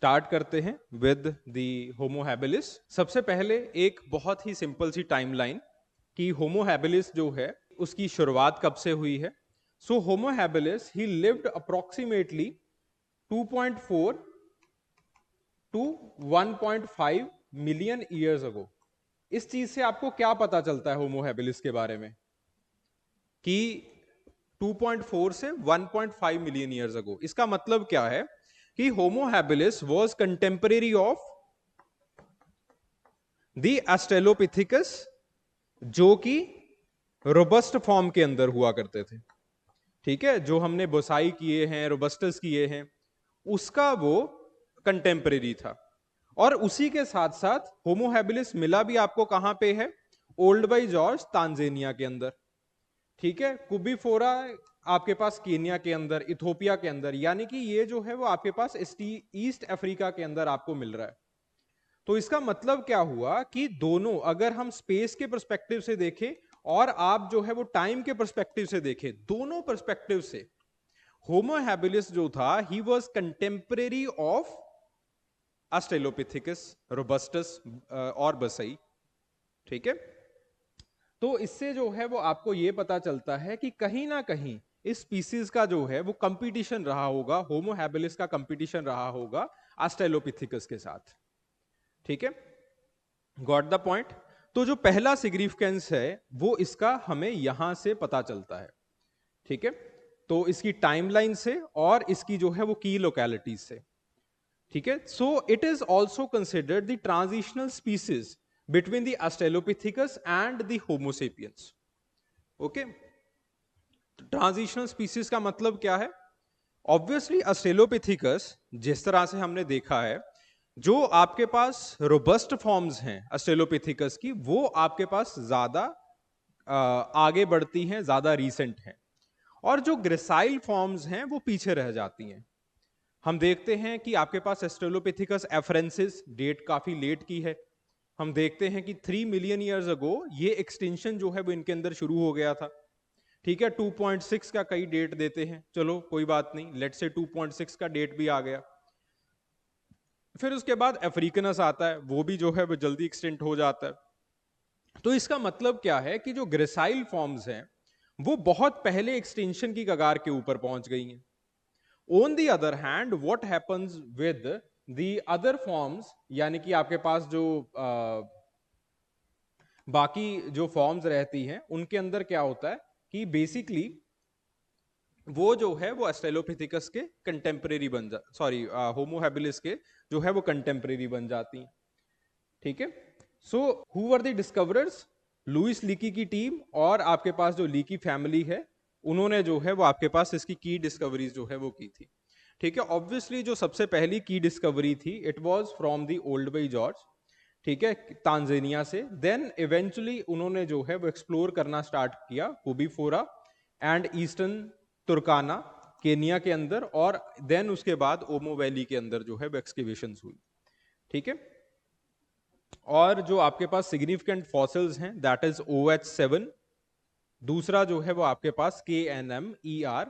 Start करते हैं with the Homo habilis. सबसे पहले एक बहुत ही सिंपल सी टाइमलाइन कि होमो हैबिलिस जो है उसकी शुरुआत कब से हुई है। So Homo habilis he lived approximately 2.4 to 1.5 million years ago. इस चीज से आपको क्या पता चलता है होमो हैबिलिस के बारे में कि 2.4 से 1.5 मिलियन ईयर्स अगो। इसका मतलब क्या है कि Homo habilis was contemporary of the Australopithecus, जो कि रोबस्ट फॉर्म के अंदर हुआ करते थे। ठीक है, जो हमने बोसाई किए हैं, रोबस्टस किए हैं, उसका वो कंटेम्परेरी था। और उसी के साथ साथ होमो हैबिलिस मिला भी आपको कहां पे है? ओल्ड बाई जॉर्ज, तांजानिया के अंदर। ठीक है, कुबीफोरा आपके पास केनिया के अंदर, इथोपिया के अंदर, यानी कि ये जो है वो आपके पास ईस्ट अफ्रीका के अंदर आपको मिल रहा है। तो इसका मतलब क्या हुआ कि दोनों, अगर हम स्पेस के पर्सपेक्टिव से देखें और आप जो है वो टाइम के पर्सपेक्टिव से देखें, दोनों पर्सपेक्टिव से होमो हैबिलिस जो था he was contemporary of Australopithecus, robustus और बसई। ठीक है, तो इससे जो है वो आपको ये पता चलता है कि कहीं ना कहीं इस स्पीसीज का जो है वो कंपटीशन रहा होगा, होमो हैबिलिस का कंपटीशन रहा होगा ऑस्ट्रेलोपिथेकस के साथ। ठीक है, गॉट द पॉइंट। तो जो पहला सिग्निफिकेंस है वो इसका हमें यहां से पता चलता है। ठीक है, तो इसकी टाइमलाइन से और इसकी जो है वो की लोकेलिटीज से। ठीक है, सो it is also considered the transitional species between the Australopithecus and the homo sapiens. Okay, transitional species का मतलब क्या है? ऑब्वियसली ऑस्ट्रेलोपिथेकस, जिस तरह से हमने देखा है, जो आपके पास रोबस्ट फॉर्म्स हैं ऑस्ट्रेलोपिथेकस की, वो आपके पास ज्यादा आगे बढ़ती हैं, ज्यादा रीसेंट हैं, और जो ग्रेसाइल फॉर्म्स हैं वो पीछे रह जाती हैं। हम देखते हैं कि आपके पास ऑस्ट्रेलोपिथेकस एफरेंसिस डेट काफी लेट की है। हम देखते हैं कि 3 मिलियन ईयर्स अगो ये एक्सटेंशन जो है वो इनके अंदर शुरू हो गया था। ठीक है, 2.6 का कई डेट देते हैं, चलो कोई बात नहीं, लेट्स से 2.6 का डेट भी आ गया। फिर उसके बाद अफ्रीकनस आता है, वो भी जो है वो जल्दी एक्सटेंट हो जाता है। तो इसका मतलब क्या है कि जो ग्रेसाइल फॉर्म्स हैं वो बहुत पहले एक्सटेंशन की कगार के ऊपर पहुंच गई हैं। On the other hand what happens with the other forms, यानी कि आपके पास जो बाकी जो फॉर्म्स रहती हैं उनके अंदर क्या होता है कि बेसिकली वो जो है वो ऑस्ट्रेलोपिथेकस के कंटेम्परेरी बन जा सॉरी होमो हैबिलिस के जो है वो कंटेम्परेरी बन जाती हैं। ठीक है, so who were the discoverers? Louis Leakey की टीम और आपके पास जो लीकी फैमिली है, उन्होंने जो है वो आपके पास इसकी की डिस्कवरीज जो है वो की थी। ठीक है, ऑब्वियसली जो सबसे पहली की डिस्कवरी थी it was from the old by George. ठीक है, तांजानिया से। देन इवेंचुअली उन्होंने जो है वो एक्सप्लोर करना स्टार्ट किया कुबीफोरा एंड ईस्टर्न तुर्काना, केनिया के अंदर, और देन उसके बाद ओमो वैली के अंदर जो है वो एक्सकेवेशंस हुई। ठीक है, और जो आपके पास सिग्निफिकेंट फॉसिल्स हैं दैट इज OH7। दूसरा जो है वो आपके पास KNMER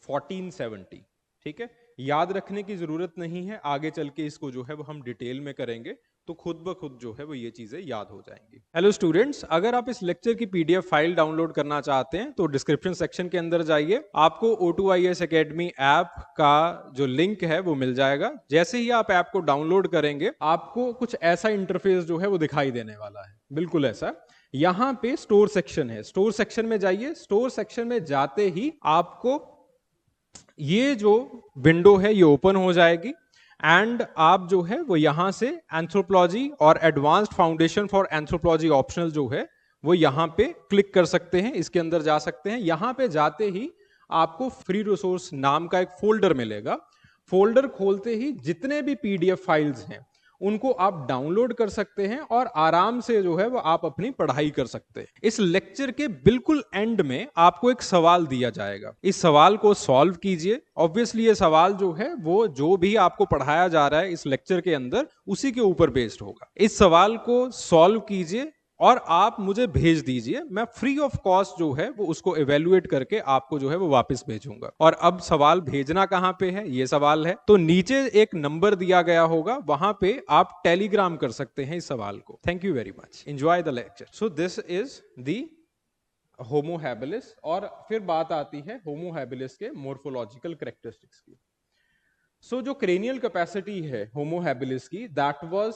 1470। ठीक है, याद रखने की जरूरत नहीं है, आगे चल के इसको जो है वो हम डिटेल में करेंगे तो खुद ब खुद जो है वो ये चीजें याद हो जाएंगी। हेलो स्टूडेंट्स, अगर आप इस लेक्चर की PDF फाइल डाउनलोड करना चाहते हैं तो डिस्क्रिप्शन सेक्शन के अंदर जाइए, आपको O2IAS Academy ऐप का जो लिंक है वो मिल जाएगा। जैसे ही आप ऐप को डाउनलोड करेंगे आपको कुछ ऐसा इंटरफेस जो है वो दिखाई देने वाला है, बिल्कुल ऐसा। यहां पे स्टोर सेक्शन है, स्टोर सेक्शन में जाइए। स्टोर सेक्शन में जाते ही आपको ये जो विंडो है ये ओपन हो जाएगी एंड आप जो है वो यहां से एंथ्रोपोलॉजी और advanced foundation for anthropology optional जो है वो यहां पे क्लिक कर सकते हैं, इसके अंदर जा सकते हैं। यहां पे जाते ही आपको फ्री रिसोर्स नाम का एक फोल्डर मिलेगा। फोल्डर खोलते ही जितने भी PDF फाइल्स हैं उनको आप डाउनलोड कर सकते हैं और आराम से जो है वो आप अपनी पढ़ाई कर सकते हैं। इस लेक्चर के बिल्कुल एंड में आपको एक सवाल दिया जाएगा, इस सवाल को सॉल्व कीजिए। ऑब्वियसली ये सवाल जो है वो जो भी आपको पढ़ाया जा रहा है इस लेक्चर के अंदर उसी के ऊपर बेस्ड होगा। इस सवाल को सॉल्व कीजिए और आप मुझे भेज दीजिए, मैं फ्री ऑफ कॉस्ट जो है वो उसको एवेल्युएट करके आपको जो है वो वापस भेजूंगा। और अब सवाल भेजना कहां पे है, ये सवाल है। तो नीचे एक नंबर दिया गया होगा, वहां पे आप टेलीग्राम कर सकते हैं इस सवाल को। Thank you very much, enjoy the lecture. So this is the homo habilis. और फिर बात आती है होमो हैबिलिस के मोर्फोलॉजिकल कैरेक्टरिस्टिक्स की। सो जो क्रेनियल कैपेसिटी है होमो हैबिलिस की, that was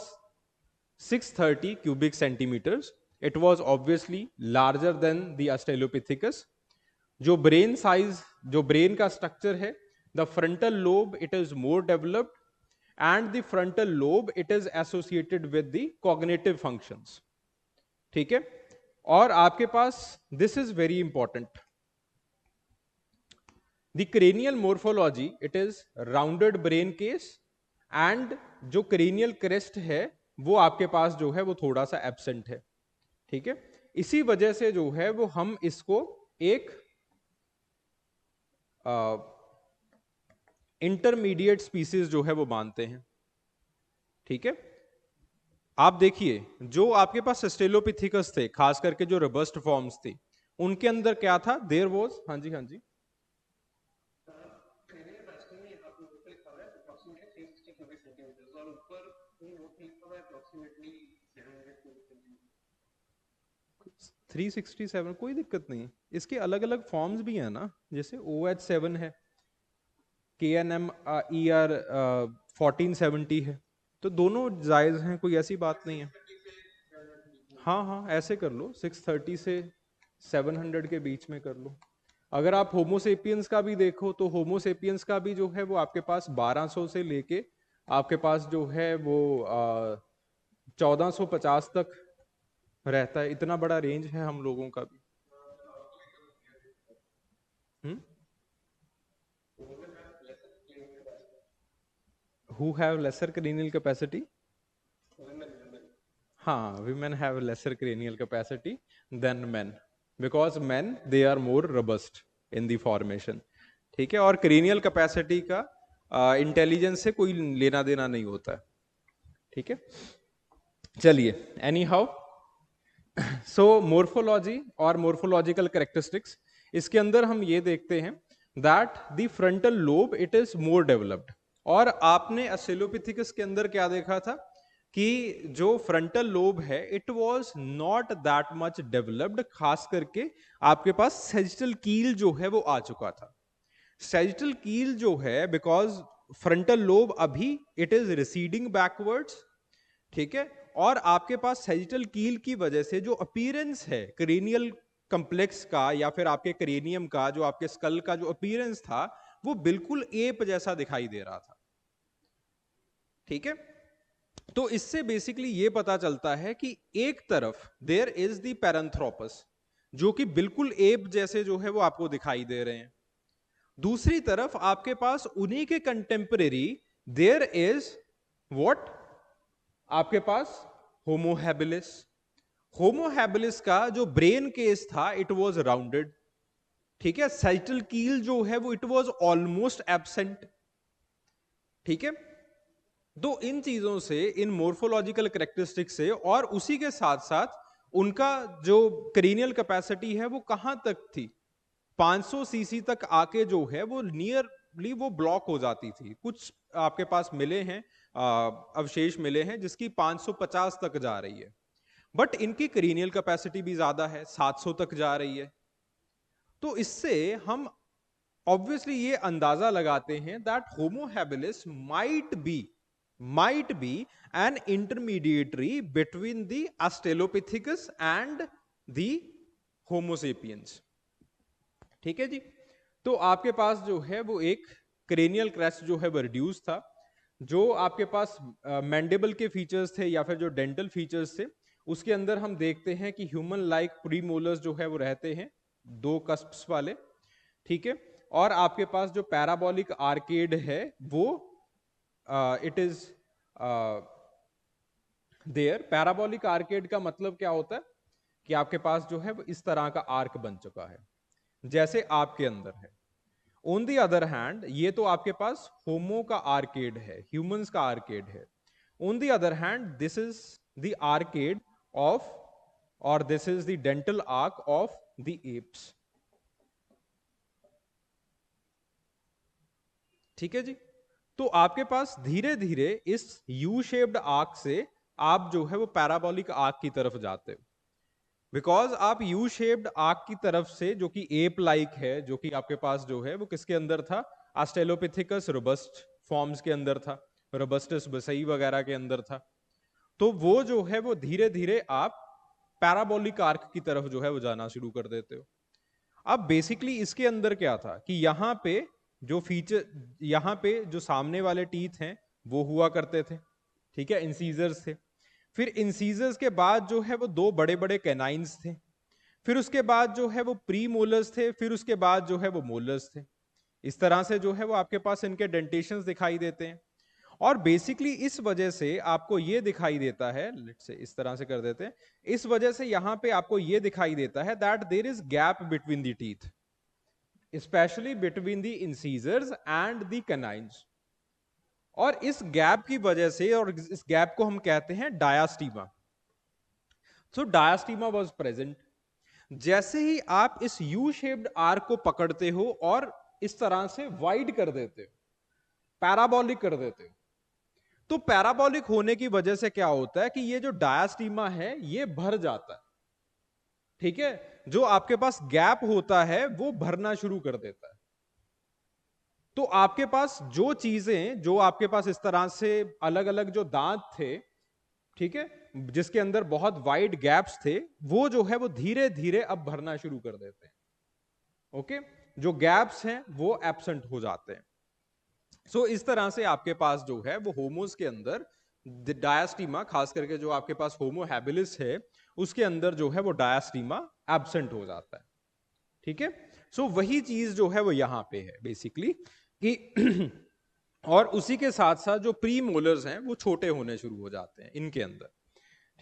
630 cubic centimeters. It was obviously larger than the Australopithecus. जो ब्रेन साइज, जो ब्रेन का स्ट्रक्चर है, the frontal lobe it is more developed and the frontal lobe it is associated with the cognitive functions. ठीक है। और आपके पास, this is very important, the cranial morphology it is rounded brain case and जो cranial crest है वो आपके पास जो है वो थोड़ा सा एब्सेंट है। ठीक है। इसी वजह से जो है वो हम इसको एक इंटरमीडिएट स्पीसीज जो है वो मानते हैं। ठीक है। आप देखिए, जो आपके पास स्टेलोपिथिकस थे, खास करके जो रोबस्ट फॉर्म्स थे, उनके अंदर क्या था, देयर वाज, हाँ जी हाँ जी, थ्री 367, कोई दिक्कत नहीं। इसके अलग अलग फॉर्म्स भी हैं ना, जैसे OH7 है, KNM ER 1470 है, तो दोनों जायज हैं, कोई ऐसी बात नहीं है। हाँ हाँ, ऐसे कर लो, 630 से 700 के बीच में कर लो। अगर आप होमोसेपियंस का भी देखो तो होमोसेपियंस का भी जो है वो आपके पास 1200 से लेके आपके पास जो है वो 1450 तक रहता है। इतना बड़ा रेंज है हम लोगों का भी। Who have laser cranial capacity? हाँ, women have lesser cranial capacity than men because men they are more robust in the formation। ठीक है। और क्रेनियल कैपेसिटी का इंटेलिजेंस से कोई लेना देना नहीं होता है। ठीक है। चलिए, एनी हाउ, सो मोर्फोलॉजी और मोर्फोलॉजिकल कैरेक्टरिस्टिक्स, इसके अंदर हम ये देखते हैं that the frontal lobe it is more developed. और आपने अस्ट्रेलोपिथिकस के अंदर क्या देखा था कि जो फ्रंटल लोब है it was not that much developed, खास करके आपके पास सेजिटल कील जो है वो आ चुका था। सेजिटल कील जो है, बिकॉज फ्रंटल लोब अभी इट इज रिसीडिंग बैकवर्ड्स। ठीक है। और आपके पास सेजिटल कील की वजह से जो अपीयरेंस है क्रेनियल कॉम्प्लेक्स का या फिर आपके क्रेनियम का, जो आपके स्कल का जो अपीयरेंस था, वो बिल्कुल एप जैसा दिखाई दे रहा था। ठीक है। तो इससे बेसिकली ये पता चलता है कि एक तरफ देयर इज द पैरेंथ्रोपस जो कि बिल्कुल एप जैसे जो है वो आपको दिखाई दे रहे हैं। दूसरी तरफ आपके पास उन्हीं के कंटेम्परेरी देयर इज व्हाट, आपके पास होमो हैबिलिस। होमो हैबिलिस का जो ब्रेन केस था इट वाज राउंडेड। ठीक है। सेजिटल कील जो है वो इट वाज ऑलमोस्ट एब्सेंट। ठीक है। तो इन चीजों से, इन मोर्फोलॉजिकल कैरेक्टरिस्टिक से, और उसी के साथ साथ उनका जो क्रेनियल कैपेसिटी है वो कहां तक थी, 500 सीसी तक आके जो है वो नियरली वो ब्लॉक हो जाती थी। कुछ आपके पास मिले हैं, अवशेष मिले हैं जिसकी 550 तक जा रही है, बट इनकी क्रेनियल कैपेसिटी भी ज्यादा है, 700 तक जा रही है। तो इससे हम ऑब्वियसली ये अंदाजा लगाते हैं that Homo habilis might be an intermediary between the Australopithecus and the Homo sapiens। ठीक है जी। तो आपके पास जो है वो एक क्रेनियल क्रेस्ट जो है वो रिड्यूस था। जो आपके पास मैंडिबल के फीचर्स थे या फिर जो डेंटल फीचर्स थे, उसके अंदर हम देखते हैं कि ह्यूमन लाइक प्रीमोलर्स जो है वो रहते हैं, 2 कस्प्स वाले। ठीक है। और आपके पास जो पैराबोलिक आर्केड है वो it is there. Parabolic arcade का मतलब क्या होता है कि आपके पास जो है वो इस तरह का आर्क बन चुका है जैसे आपके अंदर है। ऑन दी अदर हैंड ये तो आपके पास होमो का आर्केड है, ह्यूमंस का आर्केड है। On the other hand this is the arcade of और this is the dental arch of the apes. ठीक है जी। तो आपके पास धीरे धीरे इस यू शेप्ड आर्क से आप जो है वो पैराबोलिक आर्क की तरफ जाते हो, बिकॉज आप यू शेप्ड आर्क की तरफ से, जो कि एप लाइक है, जो कि आपके पास जो है वो किसके अंदर था, ऑस्ट्रेलोपिथेकस रोबस्ट फॉर्म्स के अंदर था, रोबस्टस बसई वगैरह के अंदर था। तो वो जो है वो धीरे धीरे आप पैराबोलिक आर्क की तरफ जो है वो जाना शुरू कर देते हो। अब बेसिकली इसके अंदर क्या था कि यहाँ पे जो फीचर, यहाँ पे जो सामने वाले टीथ हैं वो हुआ करते थे, ठीक है, इंसीजर्स थे। फिर इंसीजर्स के बाद जो है वो दो बड़े बड़े कैनाइंस थे। फिर उसके बाद जो है वो प्री मोलर्स थे। फिर उसके बाद जो है वो मोलर्स थे। इस तरह से जो है वो आपके पास इनके डेंटेशंस दिखाई देते हैं। और बेसिकली इस वजह से आपको ये दिखाई देता है, लेट्स से इस तरह से कर देते हैं, इस वजह से यहां पे आपको ये दिखाई देता है that there is gap between the teeth, especially between the incisors and the canines. और इस गैप की वजह से, और इस गैप को हम कहते हैं डायास्टीमा। सो डायास्टीमा वाज प्रेजेंट। जैसे ही आप इस यू शेप्ड आर्क को पकड़ते हो और इस तरह से वाइड कर देते हो, पैराबोलिक कर देते हो, तो पैराबोलिक होने की वजह से क्या होता है कि ये जो डायास्टीमा है ये भर जाता है। ठीक है, जो आपके पास गैप होता है वो भरना शुरू कर देता है। तो आपके पास जो चीजें, जो आपके पास इस तरह से अलग अलग जो दांत थे, ठीक है, जिसके अंदर बहुत वाइड गैप्स थे, वो जो है वो धीरे धीरे अब भरना शुरू कर देते हैं। ओके, जो गैप्स हैं वो एब्सेंट हो जाते हैं। सो इस तरह से आपके पास जो है वो होमोस के अंदर डायास्टीमा, खास करके जो आपके पास होमो हैबिलिस है उसके अंदर जो है वो डायास्टीमा एब्सेंट हो जाता है। ठीक है, सो वही चीज जो है वो यहां पे है बेसिकली कि और उसी के साथ साथ जो प्री मोलर्स हैं वो छोटे होने शुरू हो जाते हैं इनके अंदर।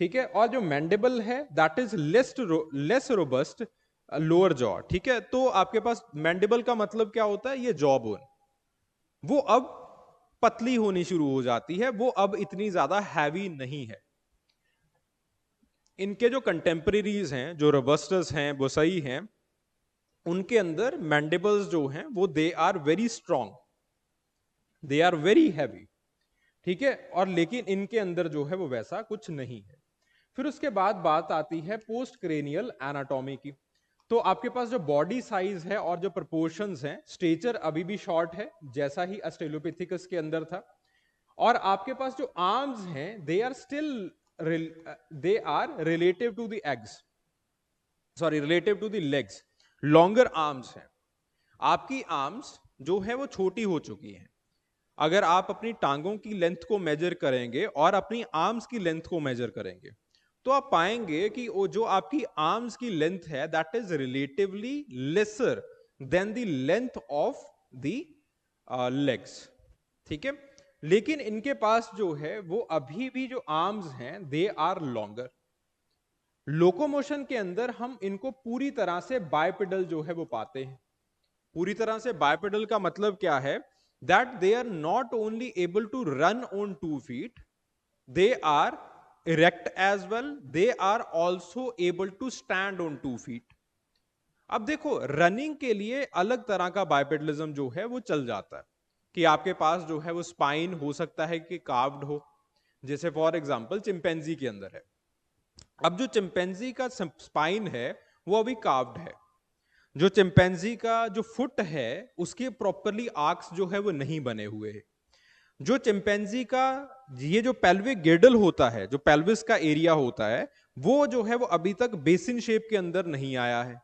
ठीक है, और जो मैंडिबल है that is less robust lower jaw. ठीक है, तो आपके पास मैंडिबल का मतलब क्या होता है, ये जॉ बोन, वो अब पतली होनी शुरू हो जाती है, वो अब इतनी ज्यादा हैवी नहीं है। इनके जो कंटेम्परेरीज हैं, जो रोबस्टस हैं, बोसई हैं, उनके अंदर मैंडिबल्स जो हैं वो they are very strong, they are very heavy. ठीक है, और लेकिन इनके अंदर जो है वो वैसा कुछ नहीं है। फिर उसके बाद बात आती है पोस्ट क्रेनियल एनाटॉमी की। तो आपके पास जो बॉडी साइज है और जो प्रोपोर्शंस हैं, स्टेचर अभी भी शॉर्ट है जैसा ही ऑस्ट्रेलोपिथेकस के अंदर था। और आपके पास जो आर्म्स हैं they are still, they are relative to the eggs, sorry relative to the legs, longer arms हैं। आपकी आर्म्स जो है वो छोटी हो चुकी हैं। अगर आप अपनी टांगों की लेंथ को मेजर करेंगे और अपनी आर्म्स की लेंथ को मेजर करेंगे तो आप पाएंगे कि वो जो आपकी आर्म्स की लेंथ है that is relatively lesser than the length of the legs. ठीक है, लेकिन इनके पास जो है वो अभी भी जो आर्म्स हैं दे आर लॉन्गर। लोकोमोशन के अंदर हम इनको पूरी तरह से बायपेडल जो है वो पाते हैं। पूरी तरह से बायपेडल का मतलब क्या है, that they are not only able to run on 2 feet, they are erect as well, they are also able to stand on 2 feet। अब देखो, रनिंग के लिए अलग तरह का बायपेडलिज्म जो है वो चल जाता है कि आपके पास जो है वो स्पाइन हो सकता है कि कार्व्ड हो, जैसे फॉर एग्जांपल चिंपैंजी के अंदर है। अब जो चिंपैंजी का स्पाइन है वो अभी कार्व्ड है। जो चिंपैंजी का जो फुट है उसके प्रॉपरली आर्क्स जो है वो नहीं बने हुए हैं। जो चिंपैंजी का ये जो पेल्विक गिर्डल होता है, जो पेल्विस का एरिया होता है, वो जो है वो अभी तक बेसिन शेप के अंदर नहीं आया है।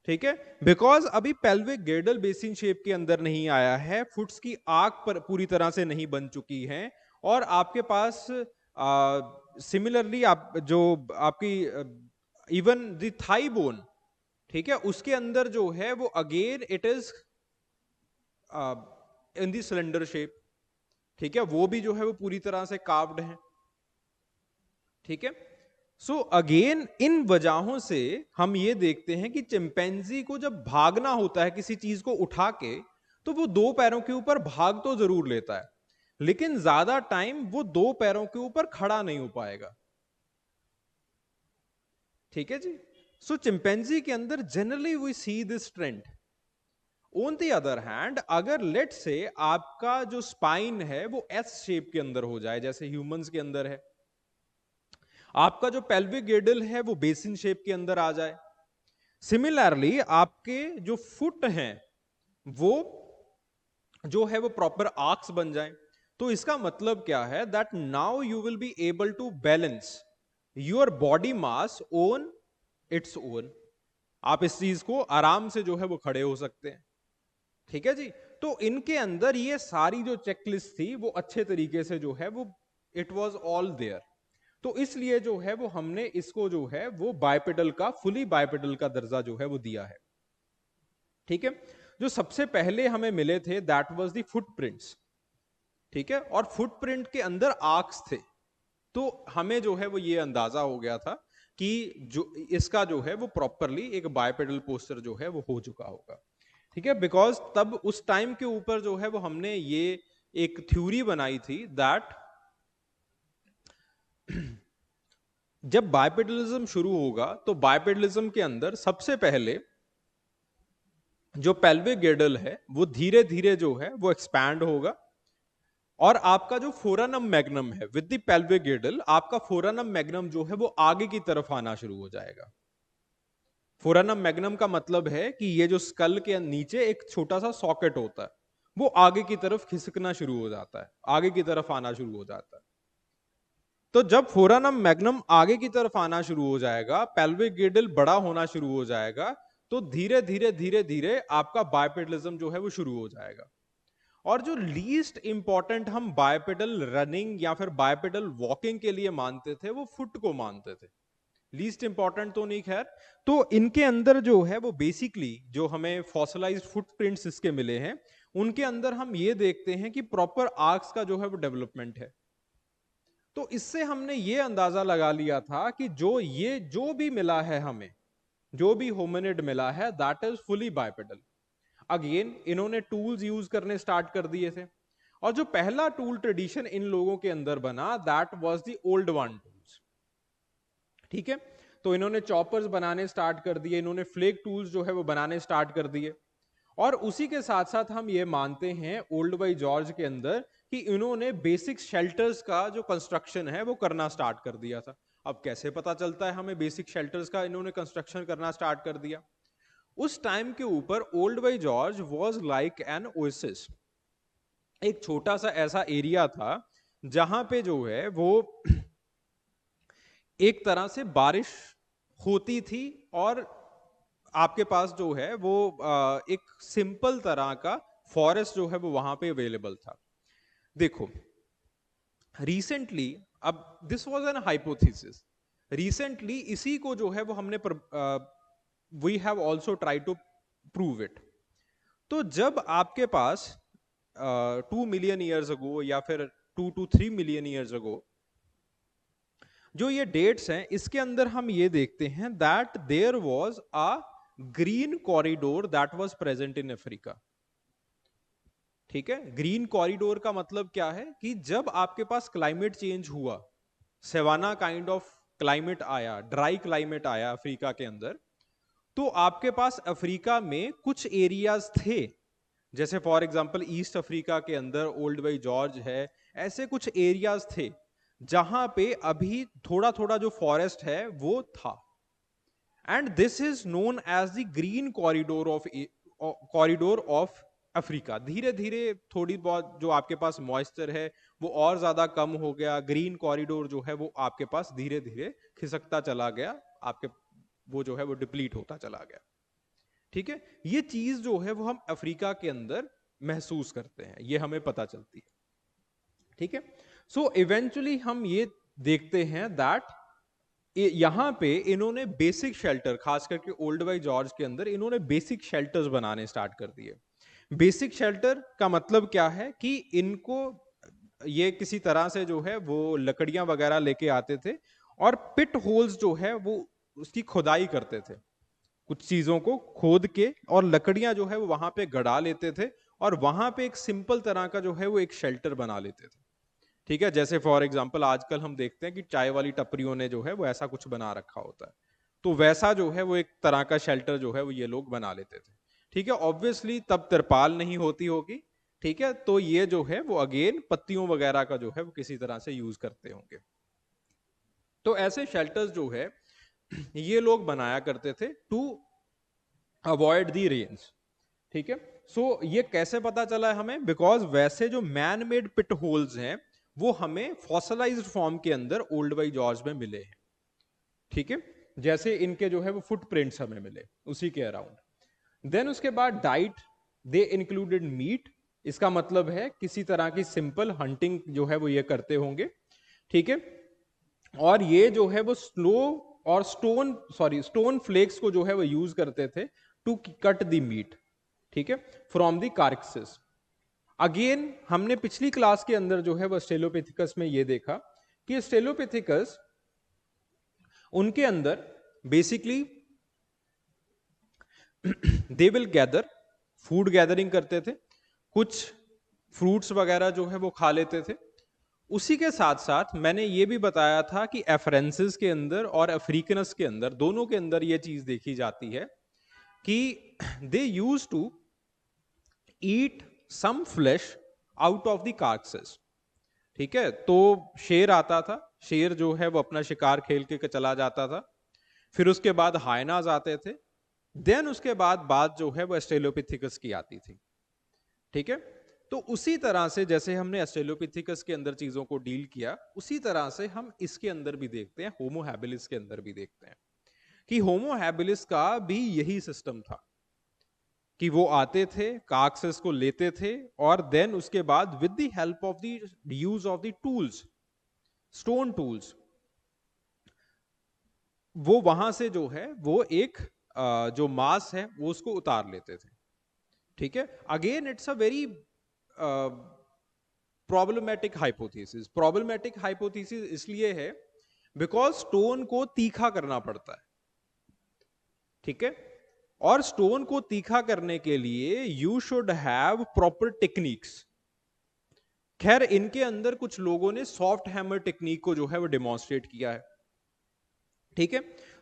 ठीक है, बिकॉज अभी पेल्विक गिर्डल बेसिन शेप के अंदर नहीं आया है, फुट्स की आर्क पर पूरी तरह से नहीं बन चुकी है। और आपके पास सिमिलरली आप जो आपकी इवन द थाई बोन, ठीक है, उसके अंदर जो है वो again it is in the cylinder shape. ठीक है, वो भी जो है वो पूरी तरह से कार्व्ड है। ठीक है, सो अगेन इन वजहों से हम ये देखते हैं कि चिंपैंजी को जब भागना होता है किसी चीज को उठा के, तो वो दो पैरों के ऊपर भाग तो जरूर लेता है, लेकिन ज्यादा टाइम वो दो पैरों के ऊपर खड़ा नहीं हो पाएगा। ठीक है जी। सो चिंपैंजी के अंदर generally we see this trend. On the other hand, अगर लेट से आपका जो स्पाइन है वो एस शेप के अंदर हो जाए, जैसे ह्यूमंस के अंदर है, आपका जो पेल्विक गिर्डल है वो बेसिन शेप के अंदर आ जाए, सिमिलरली आपके जो फुट हैं वो जो है वो प्रॉपर आर्क्स बन जाए, तो इसका मतलब क्या है, that now you will be able to balance your body mass on its own. आप इस चीज को आराम से जो है वो खड़े हो सकते हैं। ठीक है जी। तो इनके अंदर ये सारी जो चेकलिस्ट थी वो अच्छे तरीके से जो है वो इट वाज ऑल देयर। तो इसलिए जो है वो हमने इसको जो है वो बाइपेडल का, फुली बाइपेडल का दर्जा जो है वो दिया है। ठीक है। जो सबसे पहले हमें मिले थे दैट वाज द फुटप्रिंट्स। ठीक है। और फुटप्रिंट के अंदर आर्क्स थे, तो हमें जो है वो ये अंदाजा हो गया था कि जो इसका जो है वो प्रॉपरली एक बाइपेडल पोस्चर जो है वो हो चुका होगा। ठीक है। बिकॉज तब उस टाइम के ऊपर जो है वो हमने ये एक थ्योरी बनाई थी दैट जब बाइपेडलिज्म शुरू होगा तो बाइपेडलिज्म के अंदर सबसे पहले जो पेल्विक गिर्डल है वो धीरे धीरे जो है वो एक्सपैंड होगा, और आपका जो फोरानम मैग्नम है विद द पेल्विक गिर्डल, आपका फोरानम मैग्नम जो है वो आगे की तरफ आना शुरू हो जाएगा। फोरानम मैग्नम का मतलब है कि ये जो स्कल के नीचे एक छोटा सा सॉकेट होता है वो आगे की तरफ खिसकना शुरू हो जाता है, आगे की तरफ आना शुरू हो जाता है। तो जब फोरानम मैग्नम आगे की तरफ आना शुरू हो जाएगा, पेल्विक गिर्डल बड़ा होना शुरू हो जाएगा, तो धीरे धीरे धीरे धीरे आपका बाइपेडलिज्म जो है वो शुरू हो जाएगा। और जो लीस्ट इंपॉर्टेंट हम बाइपेडल रनिंग या फिर बाइपेडल वॉकिंग के लिए मानते थे वो फुट को मानते थे। लीस्ट इंपॉर्टेंट तो नहीं, खैर। तो इनके अंदर जो है वो बेसिकली जो हमें फॉसिलाइज्ड फुटप्रिंट्स इसके मिले हैं उनके अंदर हम ये देखते हैं कि प्रॉपर आर्क्स का जो है वो डेवलपमेंट है। तो इससे हमने ये अंदाजा लगा लिया था कि जो भी मिला है हमें, जो भी होमिनिड मिला है that is fully bipedal. Again इन्होंने टूल्स यूज करने स्टार्ट कर दिए थे, और जो पहला टूल ट्रेडिशन इन लोगों के अंदर बना that was the Oldowan tools. ठीक है। तो इन्होंने चॉपर्स बनाने स्टार्ट कर दिए, इन्होंने फ्लेक टूल्स जो है वो बनाने स्टार्ट कर दिए, और उसी के साथ साथ हम ये मानते हैं ओल्ड बाई जॉर्ज के अंदर कि इन्होंने बेसिक शेल्टर्स का जो कंस्ट्रक्शन है वो करना स्टार्ट कर दिया था। अब कैसे पता चलता है हमें बेसिक शेल्टर्स का इन्होंने कंस्ट्रक्शन करना स्टार्ट कर दिया? उस टाइम के ऊपर old by George was like an oasis. एक छोटा सा ऐसा एरिया था जहां पे जो है वो एक तरह से बारिश होती थी, और आपके पास जो है वो एक सिंपल तरह का फॉरेस्ट जो है वो वहां पे अवेलेबल था। देखो रिसेंटली, अब this was an hypothesis, recently इसी को जो है वो हमने we have also try to prove it. तो जब आपके पास 2 मिलियन ईयर्स अगो या फिर 2 to 3 मिलियन ईयर्स अगो जो ये डेट्स हैं इसके अंदर हम ये देखते हैं that there was a green corridor that was present in Africa. ठीक है। ग्रीन कॉरिडोर का मतलब क्या है कि जब आपके पास क्लाइमेट चेंज हुआ, सेवाना काइंड ऑफ क्लाइमेट आया, ड्राई क्लाइमेट आया अफ्रीका के अंदर, तो आपके पास अफ्रीका में कुछ एरियाज थे, जैसे फॉर एग्जांपल ईस्ट अफ्रीका के अंदर ओल्ड बाई जॉर्ज है, ऐसे कुछ एरियाज थे जहां पे अभी थोड़ा थोड़ा जो फॉरेस्ट है वो था, and this is known as the green corridor of Africa. धीरे धीरे थोड़ी बहुत जो आपके पास मॉइस्चर है वो और ज्यादा कम हो गया, ग्रीन कॉरिडोर जो है वो आपके पास धीरे धीरे खिसकता चला गया, आपके वो जो है वो डिप्लीट होता चला गया। ठीक है। ये चीज जो है वो हम अफ्रीका के अंदर महसूस करते हैं, ये हमें पता चलती है। ठीक है। सो इवेंचुअली हम ये देखते हैं दैट यहां पे इन्होंने बेसिक शेल्टर, खास करके ओल्ड बाई जॉर्ज के अंदर इन्होंने बेसिक शेल्टर्स बनाने स्टार्ट कर दिए। बेसिक शेल्टर का मतलब क्या है कि इनको ये किसी तरह से जो है वो लकड़ियां वगैरह लेके आते थे, और पिट होल्स जो है वो उसकी खुदाई करते थे, कुछ चीजों को खोद के, और लकड़ियां जो है वो वहां पे गड़ा लेते थे, और वहां पे एक सिंपल तरह का जो है वो एक शेल्टर बना लेते थे। ठीक है। जैसे फॉर एग्जांपल आजकल हम देखते हैं कि चाय वाली टपरियों ने जो है वो ऐसा कुछ बना रखा होता है, तो वैसा जो है वो एक तरह का शेल्टर जो है वो ये लोग बना लेते थे। ठीक है, ऑब्वियसली तब तिरपाल नहीं होती होगी। ठीक है, तो ये जो है वो अगेन पत्तियों वगैरह का जो है वो किसी तरह से यूज करते होंगे। तो ऐसे शेल्टर्स जो है ये लोग बनाया करते थे टू अवॉइड दी रेन्स। ठीक है, सो ये कैसे पता चला है हमें? बिकॉज वैसे जो मैन मेड पिट होल्स हैं वो हमें फॉसिलाइज्ड फॉर्म के अंदर ओल्ड बाई जॉर्ज में मिले हैं। ठीक है, जैसे इनके जो है वो फुटप्रिंट्स हमें मिले उसी के अराउंड। देन उसके बाद डाइट, दे इंक्लूडेड मीट। इसका मतलब है किसी तरह की सिंपल हंटिंग जो है वो ये करते होंगे। ठीक है, और ये जो है वो स्लो और स्टोन फ्लेक्स को जो है वो यूज करते थे टू कट द मीट। ठीक है, फ्रॉम द कार्कसेस। अगेन हमने पिछली क्लास के अंदर जो है वो स्टेलोपिथिकस में ये देखा कि स्टेलोपिथिकस उनके अंदर basically they will gather, food gathering करते थे, कुछ फ्रूट्स वगैरह जो है वो खा लेते थे। उसी के साथ साथ मैंने ये भी बताया था कि एफरेंसिस के अंदर और अफ्रीकनस के अंदर, दोनों के अंदर ये चीज देखी जाती है कि they use to eat some flesh out of the carcasses. ठीक है, तो शेर आता था, शेर जो है वो अपना शिकार खेल के चला जाता था, फिर उसके बाद हाइनाज आते थे, देन उसके बाद बात जो है वो एस्ट्रेलोपिथिकस की आती थी। ठीक है, तो उसी तरह से जैसे हमने एस्ट्रेलोपिथिकस के अंदर चीजों को डील किया, उसी तरह से हम इसके अंदर भी देखते हैं, होमो हैबिलिस के अंदर भी देखते हैं कि होमो हैबिलिस का भी यही सिस्टम था कि वो आते थे, कार्कसेस को लेते थे, और देन उसके बाद with the help of the use of the tools, stone tools, वो वहां से जो है वो एक जो मास है वो उसको उतार लेते थे। ठीक है, again it's a very problematic hypothesis. Problematic hypothesis इसलिए है बिकॉज स्टोन को तीखा करना पड़ता है। ठीक है, और स्टोन को तीखा करने के लिए you should have proper techniques. खैर इनके अंदर कुछ लोगों ने सॉफ्ट हैमर टेक्निक को जो है वो डेमोन्स्ट्रेट किया है। ठीक है,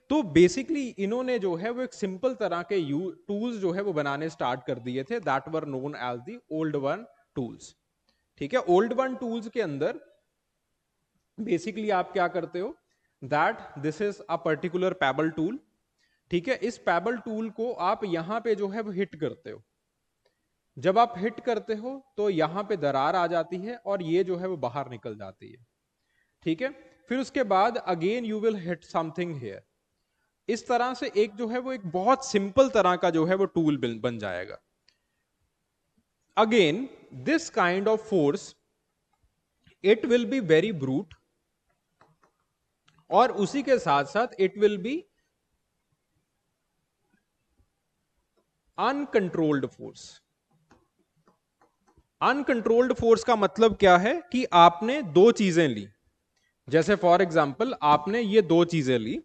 तो बेसिकली इन्होंने जो है वो एक सिंपल तरह के टूल्स जो है वो बनाने स्टार्ट कर दिए थे, that were known as the Oldowan tools. ठीक है, ओल्ड वन टूल्स के अंदर बेसिकली आप क्या करते हो, that this is a particular pebble tool. ठीक है, इस पैबल टूल को आप यहां पे जो है वो हिट करते हो। जब आप हिट करते हो तो यहां पे दरार आ जाती है और ये जो है वो बाहर निकल जाती है। ठीक है, फिर उसके बाद again you will hit something here. इस तरह से एक जो है वो एक बहुत सिंपल तरह का जो है वो टूल बन जाएगा। Again this kind of force it will be very brute, और उसी के साथ साथ it will be uncontrolled force. Uncontrolled force का मतलब क्या है कि आपने दो चीजें ली, जैसे फॉर एग्जाम्पल आपने ये दो चीजें ली,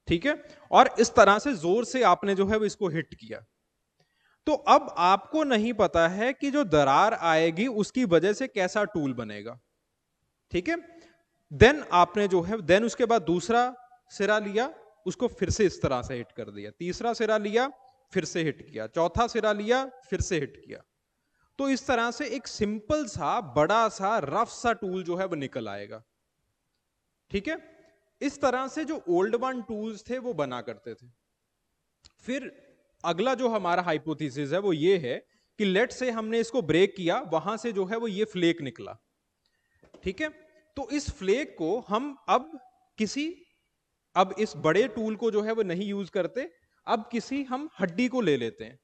ठीक है, और इस तरह से जोर से आपने जो है वो इसको हिट किया, तो अब आपको नहीं पता है कि जो दरार आएगी उसकी वजह से कैसा टूल बनेगा। ठीक है, देन आपने जो है देन उसके बाद दूसरा सिरा लिया, उसको फिर से इस तरह से हिट कर दिया, तीसरा सिरा लिया फिर से हिट किया, चौथा सिरा लिया फिर से हिट किया, तो इस तरह से एक सिंपल सा बड़ा सा रफ सा टूल जो है वो निकल आएगा। ठीक है, इस तरह से जो ओल्ड वन टूल्स थे वो बना करते थे। फिर अगला जो हमारा हाइपोथेसिस है वो ये है कि लेट से हमने इसको ब्रेक किया, वहां से जो है वो ये फ्लेक निकला। ठीक है, तो इस फ्लेक को हम अब इस बड़े टूल को जो है वो नहीं यूज करते, अब किसी हम हड्डी को ले लेते हैं।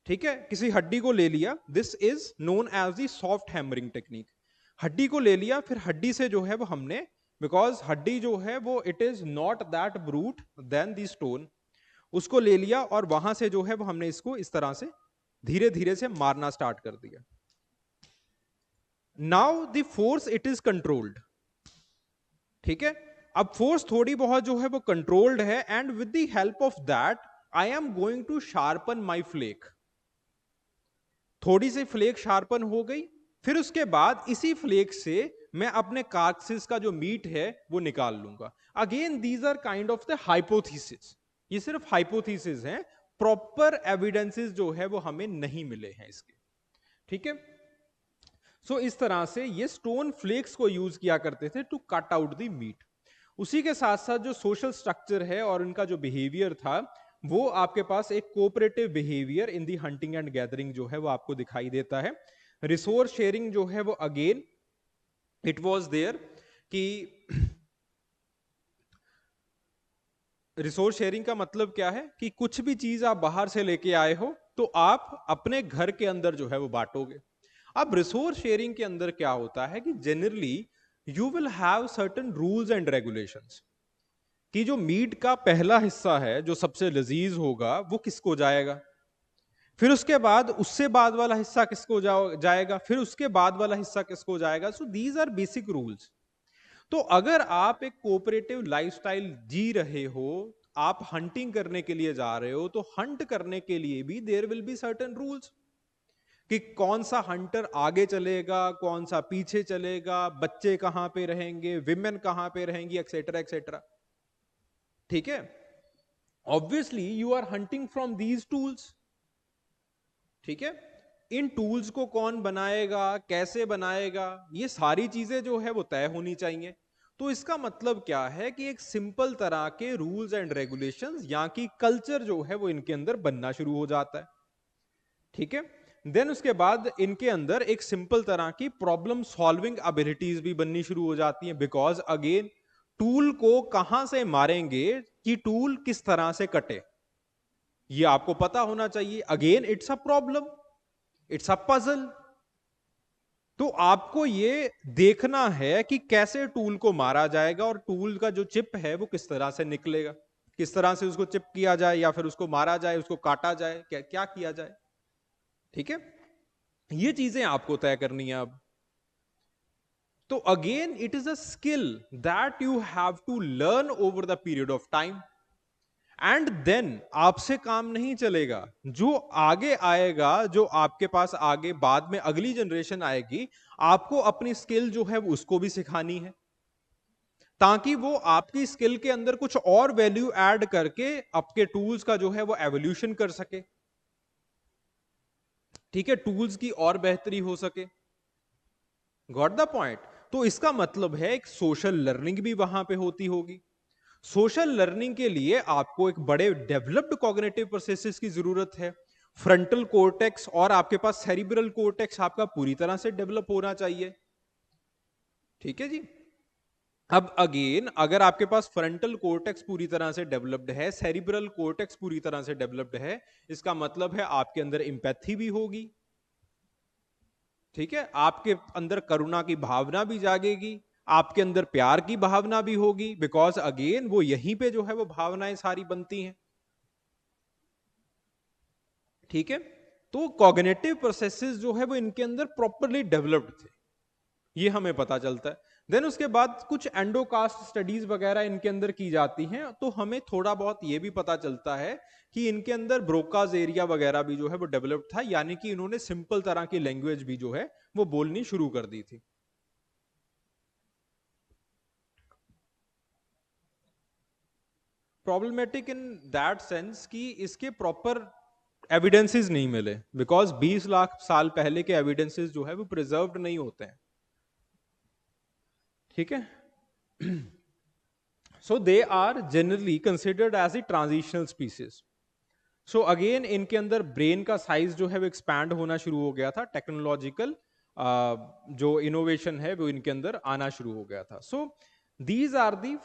ठीक है, किसी हड्डी को ले लिया, this is known as the soft hammering technique. हड्डी को ले लिया, फिर हड्डी से जो है वो हमने, बिकॉज हड्डी जो है वो it is not that brute than the stone, उसको ले लिया और वहां से जो है वो हमने इसको इस तरह से धीरे धीरे से मारना स्टार्ट कर दिया। Now the force it is controlled. ठीक है, अब फोर्स थोड़ी बहुत जो है वो कंट्रोल्ड है, and with the help of that I am going to sharpen my flake. थोड़ी सी फ्लेक शार्पन हो गई, फिर उसके बाद इसी फ्लेक से मैं अपने कार्सिस का जो मीट है वो निकाल लूंगा। Again these are kind of the hypothesis, ये सिर्फ हाइपोथेसिस हैं, प्रॉपर एविडेंसेस जो है वो हमें नहीं मिले हैं इसके, ठीक है। सो इस तरह से ये स्टोन फ्लेक्स को यूज किया करते थे to cut out the meat. उसी के साथ साथ जो सोशल स्ट्रक्चर है और उनका जो बिहेवियर था, वो आपके पास एक cooperative behaviour in the hunting and gathering जो है वो आपको दिखाई देता है। रिसोर्स शेयरिंग जो है वो अगेन इट वाज देयर कि रिसोर्स शेयरिंग का मतलब क्या है कि कुछ भी चीज आप बाहर से लेके आए हो तो आप अपने घर के अंदर जो है वो बांटोगे। अब रिसोर्स शेयरिंग के अंदर क्या होता है कि generally you will have certain rules and regulations कि जो मीट का पहला हिस्सा है जो सबसे लजीज होगा वो किसको जाएगा, फिर उसके बाद उससे बाद वाला हिस्सा किसको जाएगा, फिर उसके बाद वाला हिस्सा किसको जाएगा। So these are basic rules. तो अगर आप एक कोऑपरेटिव लाइफस्टाइल जी रहे हो, आप हंटिंग करने के लिए जा रहे हो, तो हंट करने के लिए भी there will be certain rules कि कौन सा हंटर आगे चलेगा, कौन सा पीछे चलेगा, बच्चे कहां पे रहेंगे, विमेन कहां पे रहेंगी, एक्सेट्रा एक्सेट्रा, ठीक है। Obviously you are hunting from these tools, ठीक है। इन टूल्स को कौन बनाएगा, कैसे बनाएगा, ये सारी चीजें जो है वो तय होनी चाहिए। तो इसका मतलब क्या है कि एक सिंपल तरह के रूल्स एंड रेगुलेशंस या की कल्चर जो है वो इनके अंदर बनना शुरू हो जाता है, ठीक है। देन उसके बाद इनके अंदर एक सिंपल तरह की प्रॉब्लम सॉल्विंग एबिलिटीज भी बननी शुरू हो जाती हैं, बिकॉज अगेन टूल को कहां से मारेंगे कि टूल किस तरह से कटे, ये आपको पता होना चाहिए। Again it's a problem, it's a puzzle. तो आपको ये देखना है कि कैसे टूल को मारा जाएगा और टूल का जो चिप है वो किस तरह से निकलेगा, किस तरह से उसको चिप किया जाए या फिर उसको मारा जाए, उसको काटा जाए, क्या क्या किया जाए, ठीक है। ये चीजें आपको तय करनी है अब। तो again it is a skill that you have to learn over the period of time and then आपसे काम नहीं चलेगा, जो आगे आएगा, जो आपके पास आगे बाद में अगली जनरेशन आएगी, आपको अपनी स्किल जो है उसको भी सिखानी है, ताकि वो आपकी स्किल के अंदर कुछ और वैल्यू ऐड करके आपके टूल्स का जो है वो एवोल्यूशन कर सके, ठीक है, टूल्स की और बेहतरी हो सके। Got the point. तो इसका मतलब है एक सोशल लर्निंग भी वहां पे होती होगी। सोशल लर्निंग के लिए आपको एक बड़े डेवलप्ड कॉग्निटिव प्रोसेसेस की जरूरत है। फ्रंटल कोर्टेक्स और आपके पास सेरिब्रल कोर्टेक्स आपका पूरी तरह से डेवलप होना चाहिए, ठीक है जी। अब अगेन अगर आपके पास फ्रंटल कोर्टेक्स पूरी तरह से डेवलप्ड है, सेरिब्रल कोर्टेक्स पूरी तरह से डेवलप्ड है, इसका मतलब है आपके अंदर एम्पैथी भी होगी, ठीक है, आपके अंदर करुणा की भावना भी जागेगी, आपके अंदर प्यार की भावना भी होगी, बिकॉज अगेन वो यहीं पे जो है वो भावनाएं सारी बनती हैं, ठीक है। तो कॉग्निटिव प्रोसेसेस जो है वो इनके अंदर प्रॉपरली डेवलप्ड थे, ये हमें पता चलता है। देन उसके बाद कुछ एंडोकास्ट स्टडीज वगैरह इनके अंदर की जाती हैं, तो हमें थोड़ा बहुत ये भी पता चलता है कि इनके अंदर ब्रोकाज एरिया वगैरह भी जो है वो डेवलप्ड था, यानी कि इन्होंने सिंपल तरह की लैंग्वेज भी जो है वो बोलनी शुरू कर दी थी। प्रॉब्लमेटिक इन दैट सेंस कि इसके प्रॉपर एविडेंसेस नहीं मिले, बिकॉज 20 लाख साल पहले के एविडेंसेस जो है वो प्रिजर्व्ड नहीं होते हैं, ठीक है। So they are generally considered as a transitional species. So again इनके अंदर ब्रेन का साइज जो है वो एक्सपैंड होना शुरू हो गया था, टेक्नोलॉजिकल जो इनोवेशन है वो इनके अंदर आना शुरू हो गया था। So these are the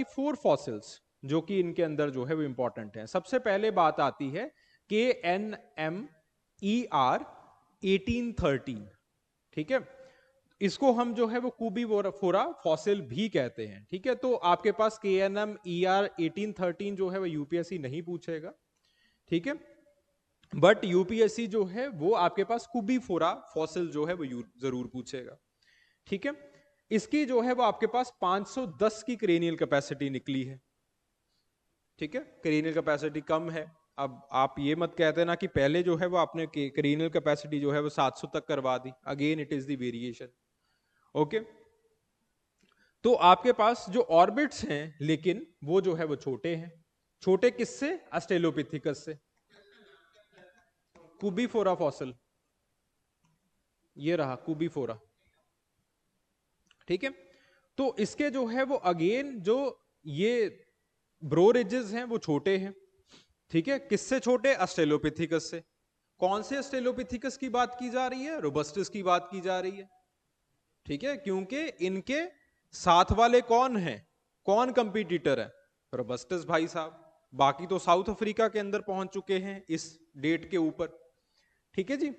4 fossils जो कि इनके अंदर जो है वो इंपॉर्टेंट है। सबसे पहले बात आती है KNMER 1813, ठीक है। इसको हम जो है वो कुबीफोरा फॉसिल भी कहते हैं, ठीक है। तो आपके पास KNMER 1813 जो है वो यूपीएससी नहीं पूछेगा, ठीक है, बट यूपीएससी जो है वो आपके पास कुबीफोरा फॉसिल जो है वो जरूर पूछेगा, ठीक है। इसकी जो है वो आपके पास 510 की क्रेनियल कैपेसिटी निकली है, ठीक है, क्रेनियल कैपेसिटी कम है। अब आप ये मत कहते ना कि पहले जो है वो आपने क्रेनियल कैपेसिटी जो है वो 700 तक करवा दी, again it is the variation. Okay, तो आपके पास जो ऑर्बिट्स हैं लेकिन वो जो है वो छोटे हैं। छोटे किससे? ऑस्ट्रेलोपिथेकस से। कुबीफोरा फॉसिल, ये रहा कुबीफोरा, ठीक है। तो इसके जो है वो अगेन जो ये ब्रो रिजेस हैं वो छोटे हैं, ठीक है। किससे छोटे? ऑस्ट्रेलोपिथेकस से। कौन से ऑस्ट्रेलोपिथेकस की बात की जा रही है? रोबस्टस की बात की जा रही है, ठीक है, क्योंकि इनके साथ वाले कौन हैं, कौन कंपटीटर है? रोबस्टस भाई साहब। बाकी तो साउथ अफ्रीका के अंदर पहुंच चुके हैं इस डेट के ऊपर, ठीक है जी।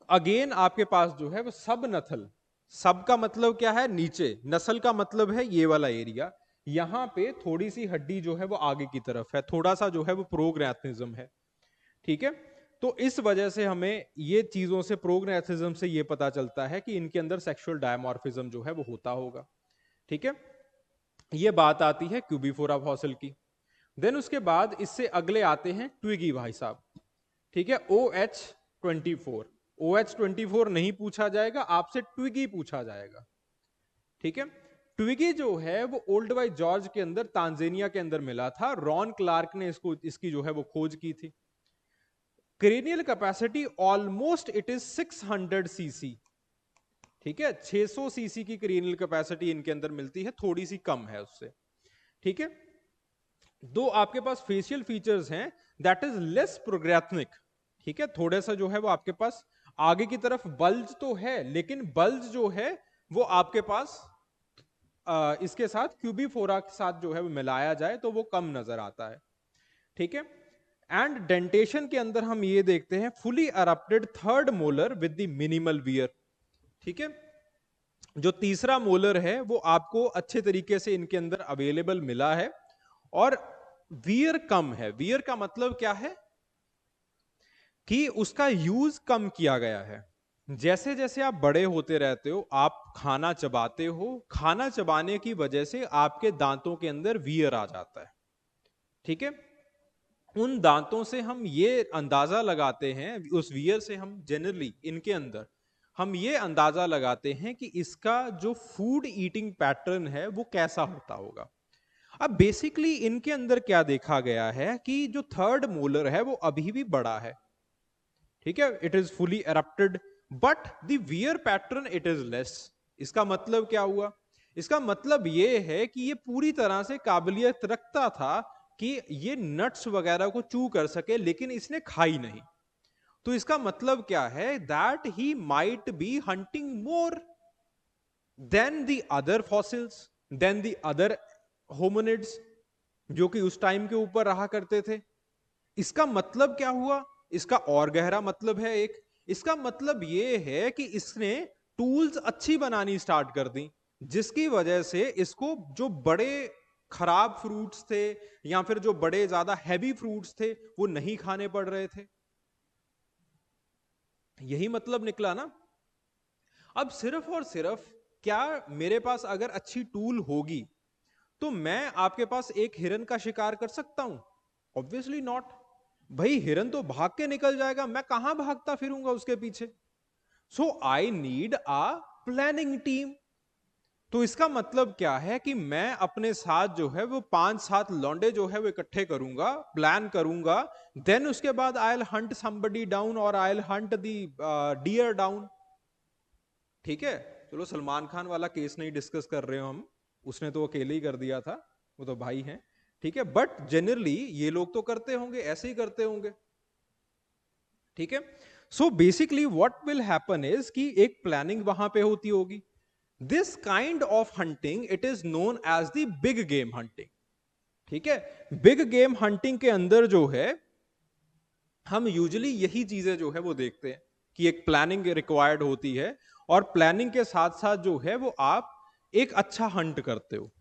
अगेन आपके पास जो है वो सब नथल, सब का मतलब क्या है? नीचे, नस्ल का मतलब है ये वाला एरिया। यहां पे थोड़ी सी हड्डी जो है वो आगे की तरफ है, थोड़ा सा जो है वो प्रोग्नैथिज्म है, ठीक है। तो इस वजह से हमें ये चीजों से, प्रोग्नैथिज्म से ये पता चलता है कि इनके अंदर सेक्सुअल डायमॉर्फिज्म जो है वो होता होगा, ठीक है। ये बात आती है क्यूबीफोरा फॉसिल की। देन उसके बाद इससे अगले आते हैं ट्विगी भाई साहब, ठीक है। OH24, OH24 नहीं पूछा जाएगा आपसे, ट्विगी पूछा जाएगा, ठीक है। ट्विगी जो है वो ओल्ड बाय जॉर्ज के अंदर, तांजानिया के अंदर मिला था। रॉन क्लार्क ने इसकी जो है वो खोज की थी। Cranial capacity almost it is 600 CC, ठीक है। 600 सीसी की क्रेनियल कैपेसिटी इनके अंदर मिलती है, थोड़ी सी कम है उससे, ठीक है। दो आपके पास फेशियल फीचर्स हैं, दैट इज लेस प्रोग्रेथनिक, ठीक है। थोड़ा सा जो है वो आपके पास आगे की तरफ बल्ज तो है, लेकिन बल्ज जो है वो आपके पास इसके साथ क्यूबीफोरा के साथ जो है वो मिलाया जाए तो वो कम नजर आता है, ठीक है। एंड डेंटेशन के अंदर हम ये देखते हैं fully erupted third molar with the minimal wear, ठीक है। जो तीसरा मोलर है वो आपको अच्छे तरीके से इनके अंदर अवेलेबल मिला है, और वियर कम है। वियर का मतलब क्या है? कि उसका यूज कम किया गया है। जैसे जैसे आप बड़े होते रहते हो, आप खाना चबाते हो, खाना चबाने की वजह से आपके दांतों के अंदर वियर आ जाता है, ठीक है। उन दांतों से हम ये अंदाजा लगाते हैं, उस वियर से हम जनरली इनके अंदर हम ये अंदाजा लगाते हैं कि इसका जो फूड ईटिंग पैटर्न है वो कैसा होता होगा। अब बेसिकली इनके अंदर क्या देखा गया है कि जो थर्ड मोलर है वो अभी भी बड़ा है, ठीक है, it is fully erupted, but the wear pattern it is less. इसका मतलब क्या हुआ? इसका मतलब यह है कि ये पूरी तरह से काबिलियत रखता था कि ये नट्स वगैरह को चू कर सके, लेकिन इसने खाई नहीं। तो इसका मतलब क्या है? That he might be hunting more than the other fossils, than the other hominids जो कि उस टाइम के ऊपर रहा करते थे। इसका मतलब क्या हुआ? इसका और गहरा मतलब है एक। इसका मतलब यह है कि इसने टूल्स अच्छी बनानी स्टार्ट कर दी, जिसकी वजह से इसको जो बड़े खराब फ्रूट्स थे या फिर जो बड़े ज्यादा हैवी फ्रूट्स थे वो नहीं खाने पड़ रहे थे। यही मतलब निकला ना। अब सिर्फ और सिर्फ क्या मेरे पास अगर अच्छी टूल होगी तो मैं आपके पास एक हिरन का शिकार कर सकता हूं? Obviously not. भाई हिरन तो भाग के निकल जाएगा, मैं कहां भागता फिरूंगा उसके पीछे। So I need a planning team. तो इसका मतलब क्या है कि मैं अपने साथ जो है वो 5-7 लौंडे जो है वो इकट्ठे करूंगा, प्लान करूंगा, देन उसके बाद I will hunt somebody down और I will hunt the deer down, ठीक है। चलो सलमान खान वाला केस नहीं डिस्कस कर रहे हो हम, उसने तो अकेले ही कर दिया था, वो तो भाई हैं, ठीक है। बट जनरली ये लोग तो करते होंगे, ऐसे ही करते होंगे, ठीक है। So basically what will happen is कि एक प्लानिंग वहां पे होती होगी। This kind of hunting it is known as the big game hunting, ठीक है। बिग गेम हंटिंग के अंदर जो है हम यूजुअली यही चीजें जो है वो देखते हैं कि एक प्लानिंग रिक्वायर्ड होती है, और प्लानिंग के साथ साथ जो है वो आप एक अच्छा हंट करते हो।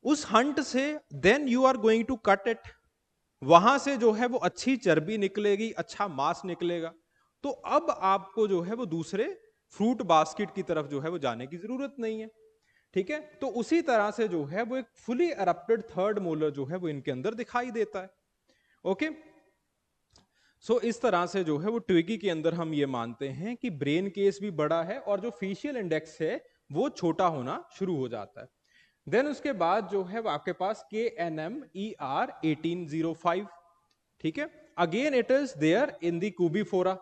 उस हंट से then you are going to cut it, वहां से जो है वो अच्छी चर्बी निकलेगी, अच्छा मांस निकलेगा। तो अब आपको जो है वो दूसरे फ्रूट बास्केट की तरफ जो है वो जाने की जरूरत नहीं है, ठीक है। तो उसी तरह से जो है वो एक फुली एरप्टेड थर्ड मोलर जो है वो इनके अंदर दिखाई देता है, ओके। सो इस तरह से जो है वो ट्विगी के अंदर हम ये मानते हैं कि ब्रेन केस भी बड़ा है और जो फेशियल इंडेक्स है वो छोटा होना शुरू हो जाता है। देन उसके बाद जो है वो आपके पास KNMER1805, ठीक है, again it is there in the Koobi Fora,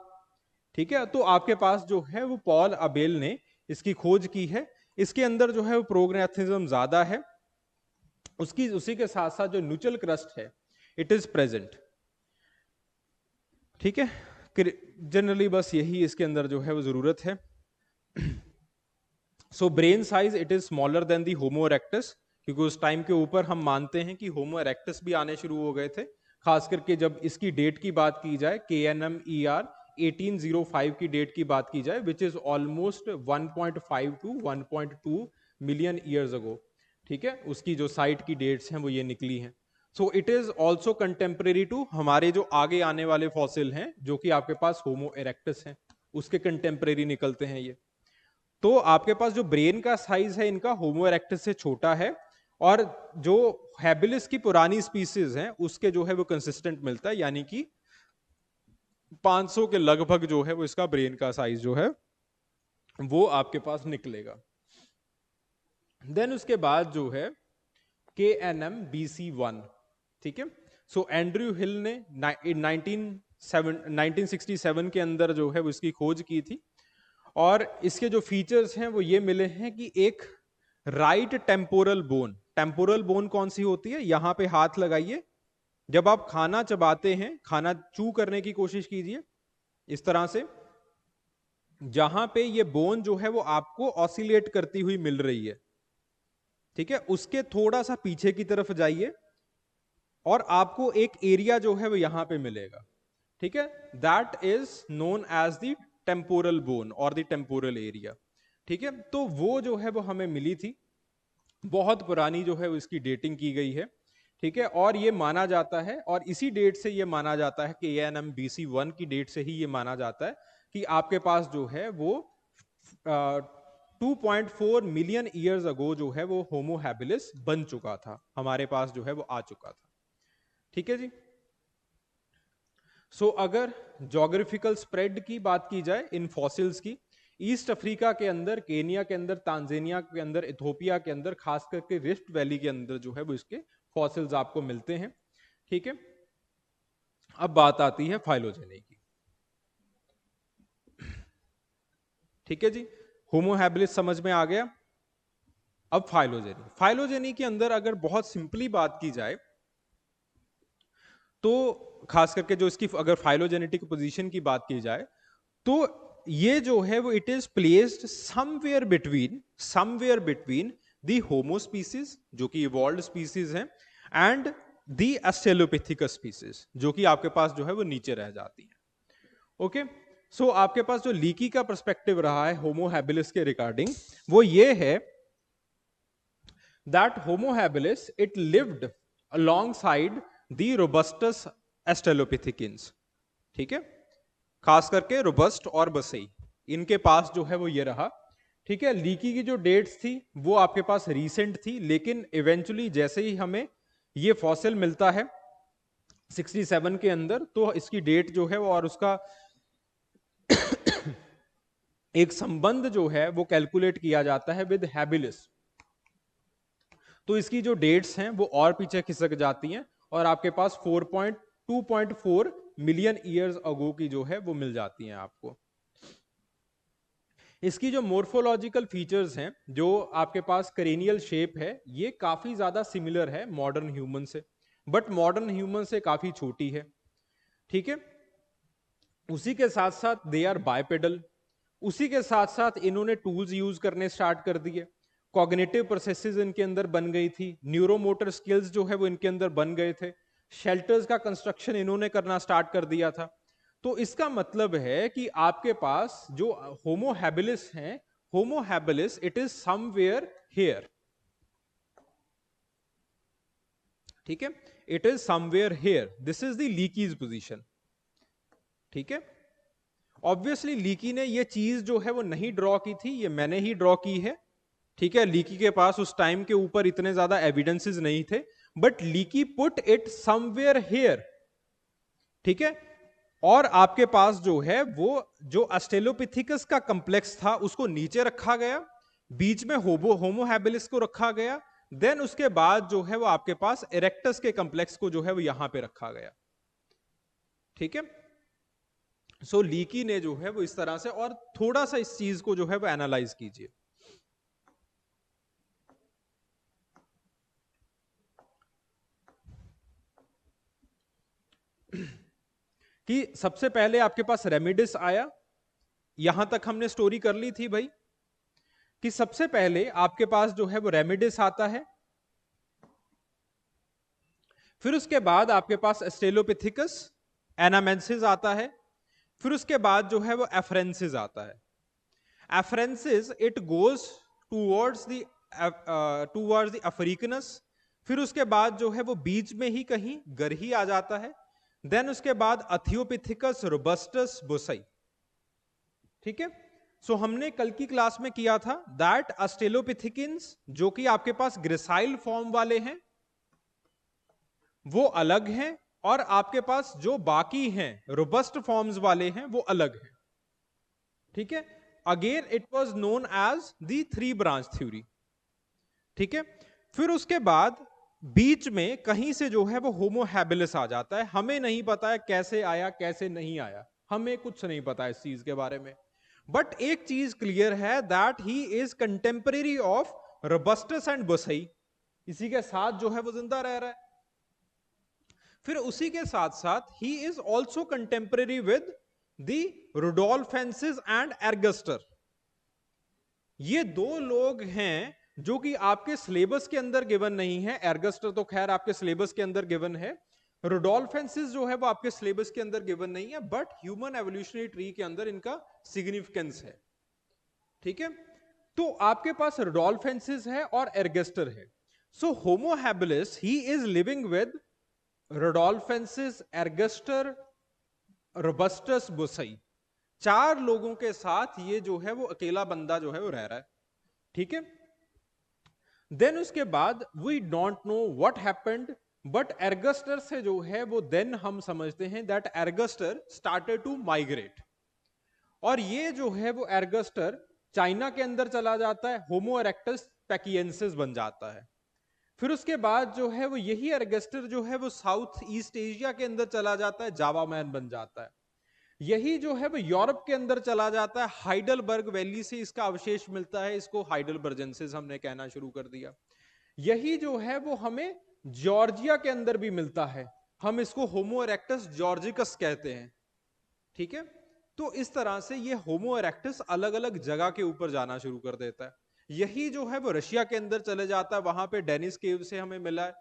ठीक है। तो आपके पास जो है वो पॉल अबेल ने इसकी खोज की है। इसके अंदर जो है वो प्रोग्नेथिज्म ज्यादा है, उसकी उसी के साथ साथ जो न्यूचल क्रस्ट है इट इज प्रेजेंट, ठीक है। जनरली बस यही इसके अंदर जो है वो जरूरत है। So brain size it is smaller than the homo erectus, क्योंकि उस टाइम के ऊपर हम मानते हैं कि होमो इरेक्टस भी आने शुरू हो गए थे। खास करके जब इसकी डेट की बात की जाए, KNMER 1805 की डेट की बात की जाए, which is almost 1.5 to 1.2 million years ago, ठीक है। उसकी जो साइट की डेट्स हैं वो ये निकली हैं। So it is also contemporary to हमारे जो आगे आने वाले फॉसिल हैं जो कि आपके पास होमो इरेक्टस हैं, उसके कंटेम्परेरी निकलते हैं ये। तो आपके पास जो ब्रेन का साइज है इनका होमो इरेक्टस से छोटा है, और जो हैबिलिस की पुरानी स्पीसीज हैं उसके जो है वो कंसिस्टेंट मिलता है, यानी कि 500 के लगभग जो है वो इसका ब्रेन का साइज जो है वो आपके पास निकलेगा। देन उसके बाद जो है KNMBC1, ठीक है। सो एंड्रयू हिल ने 1967 के अंदर जो है वो इसकी खोज की थी, और इसके जो फीचर्स हैं वो ये मिले हैं कि एक right temporal bone, temporal bone कौन सी होती है, यहां पे हाथ लगाइए, जब आप खाना चबाते हैं, खाना चू करने की कोशिश कीजिए इस तरह से, जहां पे ये बोन जो है वो आपको ऑसिलेट करती हुई मिल रही है, ठीक है, उसके थोड़ा सा पीछे की तरफ जाइए और आपको एक एरिया जो है वो यहां पे मिलेगा, ठीक है। That is known as the temporal bone और द टेम्पोरल एरिया, ठीक है। तो वो जो है वो हमें मिली थी, बहुत पुरानी जो है उसकी डेटिंग की गई है, ठीक है। और ये माना जाता है, और इसी डेट से ये माना जाता है कि KNMBC1 की डेट से ही ये माना जाता है कि आपके पास जो है वो 2.4 मिलियन ईयर्स अगो जो है वो होमो हैबिलिस बन चुका था, हमारे पास जो है वो आ चुका था, ठीक है जी। सो अगर जोग्राफिकल स्प्रेड की बात की जाए इन फॉसिल्स की, ईस्ट अफ्रीका के अंदर, केनिया के अंदर, तांजानिया के अंदर, इथोपिया के अंदर, खास करके रिफ्ट वैली के अंदर जो है वो इसके फॉसिल्स आपको मिलते हैं, ठीक है। अब बात आती है फाइलोजेनी की, ठीक है जी। होमो हैबिलिस समझ में आ गया। अब फाइलोजेनी, फाइलोजेनी के अंदर अगर बहुत सिंपली बात की जाए तो खास करके जो इसकी अगर फाइलोजेनेटिक पोजीशन की बात की जाए तो ये जो है वो it is placed somewhere between the homo species जो कि इवॉल्व्ड स्पीसीज हैं एंड दी एस्टेलोपिथिकस स्पीसीज जो कि आपके पास जो है वो नीचे रह जाती है। ओके, सो आपके पास जो लीकी का पर्सपेक्टिव रहा है होमो हैबिलिस के रिगार्डिंग वो ये है that Homo habilis it lived alongside the robustus australopithecines, ठीक है, खास करके रोबस्ट और बसई, इनके पास जो है वो ये रहा, ठीक है। लीकी की जो डेट्स थी वो आपके पास रीसेंट थी, लेकिन इवेंचुअली जैसे ही हमें ये फॉसिल मिलता है 67 के अंदर, तो इसकी डेट जो है वो और उसका एक संबंध जो है वो कैलकुलेट किया जाता है विद हैबिलिस, तो इसकी जो डेट्स हैं वो और पीछे खिसक जाती हैं और आपके पास 2.4 मिलियन ईयर्स अगो की जो है वो मिल जाती हैं आपको। इसकी जो मोर्फोलॉजिकल फीचर्स हैं, जो आपके पास करेनियल शेप है, ये काफी ज्यादा सिमिलर है मॉडर्न ह्यूमन से, बट मॉडर्न ह्यूमन से काफी छोटी है, ठीक है। उसी के साथ साथ दे आर बायपेडल, उसी के साथ साथ इन्होंने टूल्स यूज करने स्टार्ट कर दिए, कॉग्निटिव प्रोसेसेस इनके अंदर बन गई थी, न्यूरोमोटर स्किल्स जो है वो इनके अंदर बन गए थे, शेल्टर्स का कंस्ट्रक्शन इन्होंने करना स्टार्ट कर दिया था। तो इसका मतलब है कि आपके पास जो होमो हैबिलिस हैं, Homo habilis it is somewhere here, ठीक है, it is somewhere here, this is the Leakey's position, ठीक है। ऑब्वियसली लीकी ने ये चीज जो है वो नहीं ड्रॉ की थी, ये मैंने ही ड्रॉ की है, ठीक है। लीकी के पास उस टाइम के ऊपर इतने ज्यादा एविडेंसेस नहीं थे, but leaky put it somewhere here, ठीक है। और आपके पास जो है वो जो ऑस्ट्रेलोपिथेकस का कॉम्प्लेक्स था उसको नीचे रखा गया, बीच में होमो हैबिलिस को रखा गया, देन उसके बाद जो है वो आपके पास इरेक्टस के कॉम्प्लेक्स को जो है वो यहां पे रखा गया। ठीक है, सो लीकी ने जो है वो इस तरह से, और थोड़ा सा इस चीज को जो है वो एनालाइज कीजिए। कि सबसे पहले आपके पास रेमिडिस आया, यहां तक हमने स्टोरी कर ली थी भाई, कि सबसे पहले आपके पास जो है वो रेमिडिस आता है, फिर उसके बाद आपके पास एस्टेलोपिथिकस एनामेंसिस आता है, फिर उसके बाद जो है वो एफ्रेंसिस आता है। Afarensis it goes towards the africanus, फिर उसके बाद जो है वो बीच में ही कहीं गर्ही आ जाता है, देन उसके बाद अथियोपिथिकस रोबस्टस बुसई। ठीक है, सो हमने कल की क्लास में किया था दैट ऑस्ट्रेलोपिथिकिन्स जो कि आपके पास ग्रेसाइल फॉर्म वाले हैं वो अलग हैं, और आपके पास जो बाकी हैं रोबस्ट फॉर्म्स वाले हैं वो अलग हैं। ठीक है, again it was known as the 3 branch theory. ठीक है, फिर उसके बाद बीच में कहीं से जो है वो होमो हैबिलिस आ जाता है, हमें नहीं पता है कैसे आया कैसे नहीं आया, हमें कुछ नहीं पता इस चीज के बारे में, बट एक चीज क्लियर है that he is contemporary of robustus and boisei, इसी के साथ जो है वो जिंदा रह रहा है। फिर उसी के साथ साथ ही is also contemporary with the rudolfensis and ergaster. ये दो लोग हैं जो कि आपके सिलेबस के अंदर गिवन नहीं है, एर्गस्टर तो खैर आपके सिलेबस के अंदर गिवन है, रुडोल्फेंसिस जो है वो आपके सिलेबस के अंदर गिवन नहीं है, बट ह्यूमन एवोल्यूशनरी ट्री के अंदर इनका सिग्निफिकेंस है। ठीक है, तो आपके पास रुडोल्फेंसिस है और एर्गस्टर है। So Homo habilis he is living with rudolfensis, ergaster, robustus, boisei, 4 लोगों के साथ ये जो है वो अकेला बंदा जो है वो रह रहा है। ठीक है, देन उसके बाद we don't know what happened, but ergaster से जो है वो देन हम समझते हैं that ergaster started to migrate, और ये जो है वो एर्गस्टर चाइना के अंदर चला जाता है, होमो इरेक्टस पैकियंसिस बन जाता है। फिर उसके बाद जो है वो यही एर्गस्टर जो है वो साउथ ईस्ट एशिया के अंदर चला जाता है, जावा मैन बन जाता है। यही जो है वो यूरोप के अंदर चला जाता है, हाइडलबर्ग वैली से इसका अवशेष मिलता है, इसको हाइडलबर्जेंसिस हमने कहना शुरू कर दिया। यही जो है वो हमें जॉर्जिया के अंदर भी मिलता है, हम इसको होमो इरेक्टस जॉर्जिकस कहते हैं। ठीक है, तो इस तरह से ये होमो इरेक्टस अलग अलग जगह के ऊपर जाना शुरू कर देता है। यही जो है वो रशिया के अंदर चले जाता है, वहां पे डेनिस केव से हमें मिला है,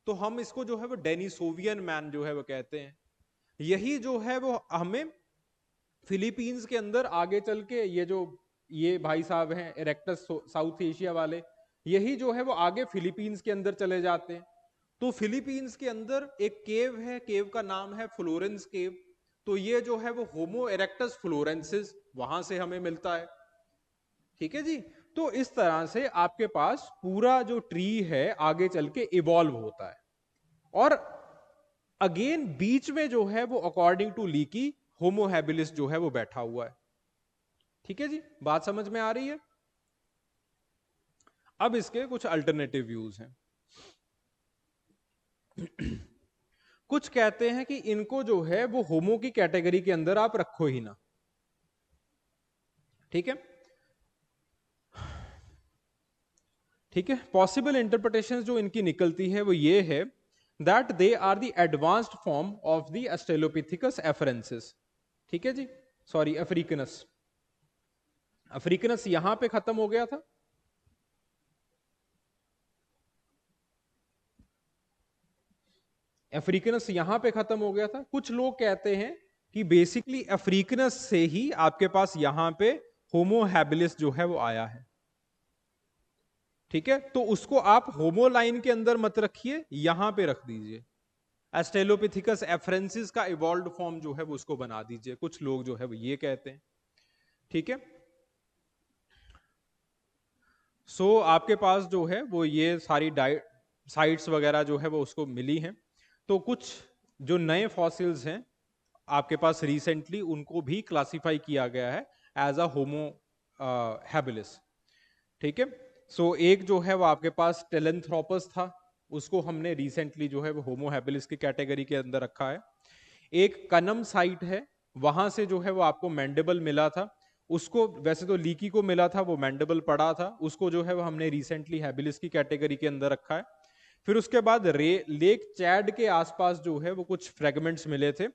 तो हम इसको जो है वो डेनिसोवियन मैन जो है वो कहते हैं। यही जो है वो हमें फिलीपींस के अंदर आगे चल के ये भाई साहब हैं इरेक्टस साउथ एशिया वाले, यही जो है वो आगे फिलीपींस के अंदर चले जाते हैं। तो फिलीपींस के अंदर एक केव है, केव का नाम है फ्लोरेंस केव, तो ये जो है वो होमो इरेक्टस फ्लोरेंसिस वहां से हमें मिलता है। ठीक है जी, तो इस तरह से आपके पास पूरा जो ट्री है आगे चल के इवॉल्व होता है, और अगेन बीच में जो है वो according to Leakey homo habilis जो है वो बैठा हुआ है। ठीक है जी, बात समझ में आ रही है? अब इसके कुछ अल्टरनेटिव व्यूज हैं। कुछ कहते हैं कि इनको जो है वो होमो की कैटेगरी के अंदर आप रखो ही ना। ठीक है, ठीक है, पॉसिबल इंटरप्रिटेशन जो इनकी निकलती है वो ये है that they are the advanced form of the australopithecus afarensis. ठीक है जी, सॉरी अफ्रीकनस, अफ्रीकनस यहां पे खत्म हो गया था, अफ्रीकनस यहां पे खत्म हो गया था। कुछ लोग कहते हैं कि बेसिकली अफ्रीकनस से ही आपके पास यहां पे होमो हैबिलिस जो है वो आया है। ठीक है, तो उसको आप होमो लाइन के अंदर मत रखिए, यहां पे रख दीजिए, ऑस्ट्रेलोपिथिकस एफरेंसिस का इवॉल्व्ड फॉर्म जो है वो उसको बना दीजिए, कुछ लोग जो है वो ये कहते हैं। ठीक है, सो आपके पास जो है वो ये सारी साइट्स वगैरह जो है वो उसको मिली हैं। तो कुछ जो नए फॉसिल्स हैं आपके पास रिसेंटली उनको भी क्लासिफाई किया गया है एज अ होमो हैबिलिस। ठीक है, सो एक जो है वो आपके पास टेलेंथ्रोपस था, उसको हमने रिसेंटली जो है वो होमो हैबिलिस की कैटेगरी के अंदर रखा है। एक कनम साइट है, वहां से जो है वो आपको मैंडेबल मिला था, उसको वैसे तो लीकी को मिला था, वो मैंडेबल पड़ा था, उसको जो है वो हमने रिसेंटली हैबिलिस की कैटेगरी के अंदर रखा है। फिर उसके बाद लेक चैड के आसपास जो है वो कुछ फ्रेगमेंट्स मिले थे,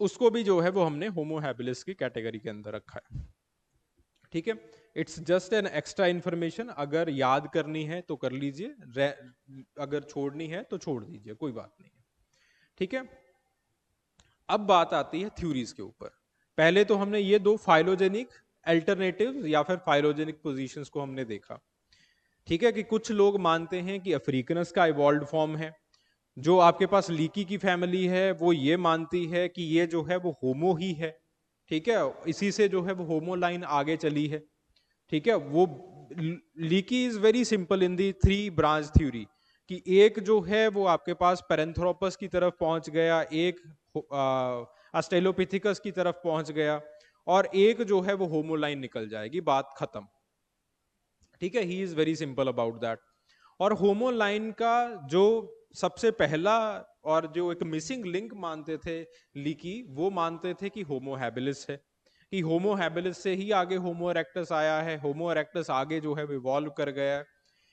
उसको भी जो है वो हमने होमो हैबिलिस की कैटेगरी के अंदर रखा है। ठीक है, it's just an extra information, अगर याद करनी है तो कर लीजिए, अगर छोड़नी है तो छोड़ दीजिए, कोई बात नहीं है। ठीक है, अब बात आती है थ्योरीज के ऊपर। पहले तो हमने ये दो फाइलोजेनिक अल्टरनेटिव्स या फिर फाइलोजेनिक पोजीशंस को हमने देखा। ठीक है, कि कुछ लोग मानते हैं कि अफ्रीकनस का इवॉल्व फॉर्म है, जो आपके पास लीकी की फैमिली है वो ये मानती है कि ये जो है वो होमो ही है। ठीक है, इसी से जो है वो होमो लाइन आगे चली है। ठीक है, वो leaky is very simple in the 3 branch theory, कि एक जो है वो आपके पास पेरेंथ्रोपस की तरफ पहुंच गया, एक ऑस्ट्रेलोपिथिकस की तरफ पहुंच गया, और एक जो है वो होमो लाइन निकल जाएगी, बात खत्म। ठीक है, he is very simple about that. और होमो लाइन का जो सबसे पहला और जो एक मिसिंग लिंक मानते थे लीकी, वो मानते थे कि होमो हैबिलिस है, कि होमो हैबिलिस से ही आगे होमो इरेक्टस आया है, होमो इरेक्टस आगे जो है इवॉल्व कर गया है।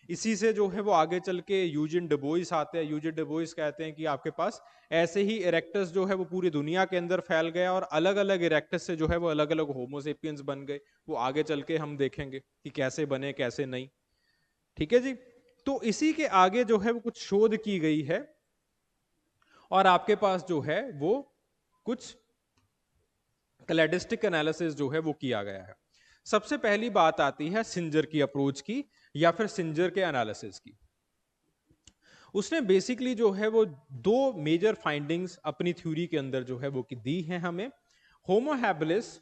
इसी से जो है वो आगे चल के यूजिन डुबोइस आते हैं। यूजिन डुबोइस कहते हैं कि आपके पास ऐसे ही इरेक्टस जो है वो पूरी दुनिया के अंदर फैल गया, और अलग अलग इरेक्टस से जो है वो अलग अलग होमोसेपियंस बन गए। वो आगे चल के हम देखेंगे कि कैसे बने कैसे नहीं। ठीक है जी, तो इसी के आगे जो है वो कुछ शोध की गई है, और आपके पास जो है वो कुछ क्लैडिस्टिक एनालिसिस जो है वो किया गया है। सबसे पहली बात आती है सिंजर की अप्रोच की, या फिर सिंजर के एनालिसिस की। उसने बेसिकली जो है वो 2 मेजर फाइंडिंग्स अपनी थ्योरी के अंदर जो है वो दी हैं हमें। होमो हैबिलिस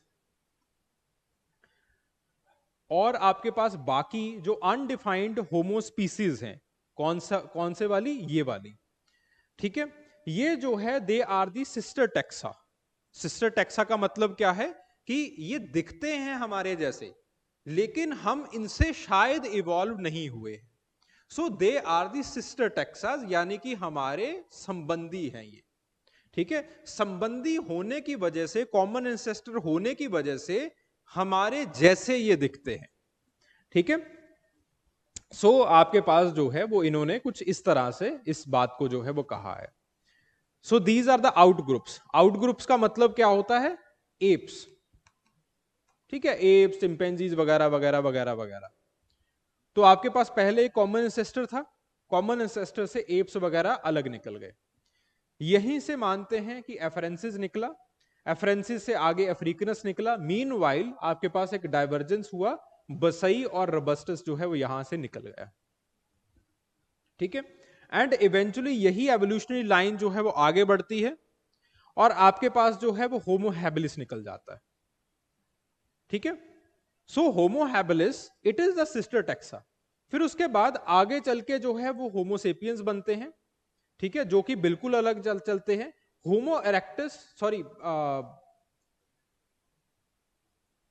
और आपके पास बाकी जो अनडिफाइंड होमो स्पीसीज हैं, कौन से वाली, ये वाली। ठीक है, ये जो है they are the sister taxa. Sister taxa का मतलब क्या है, कि ये दिखते हैं हमारे जैसे, लेकिन हम इनसे शायद इवॉल्व नहीं हुए। So they are the sister taxa, यानी कि हमारे संबंधी हैं ये। ठीक है, संबंधी होने की वजह से, कॉमन एंसेस्टर होने की वजह से हमारे जैसे ये दिखते हैं। ठीक है, सो आपके पास जो है वो इन्होंने कुछ इस तरह से इस बात को जो है वो कहा है। So these are the out groups. Out groups का मतलब क्या होता है, एप्स। ठीक है, एप्स, चिंपैंजीज वगैरह वगैरह वगैरह वगैरह। तो आपके पास पहले एक कॉमन एंसेस्टर था, कॉमन एंसेस्टर से एप्स वगैरह अलग निकल गए। यहीं से मानते हैं कि एफरेंसिस निकला, एफरेंसिस से आगे अफ्रीकनस निकला। मीनवाइल आपके पास एक डाइवर्जेंस हुआ, बसई और रोबस्टस जो है वो यहां से निकल गया। ठीक है, एंड इवेंचुअली यही एवोल्यूशनरी लाइन जो है वो आगे बढ़ती है, और आपके पास जो है वो होमो हैबिलिस निकल जाता है। ठीक है, so Homo habilis it is the sister taxa. फिर उसके बाद आगे चल के जो है वो होमोसेपियंस बनते हैं। ठीक है, जो कि बिल्कुल अलग चलते हैं। होमो इरेक्टस, सॉरी,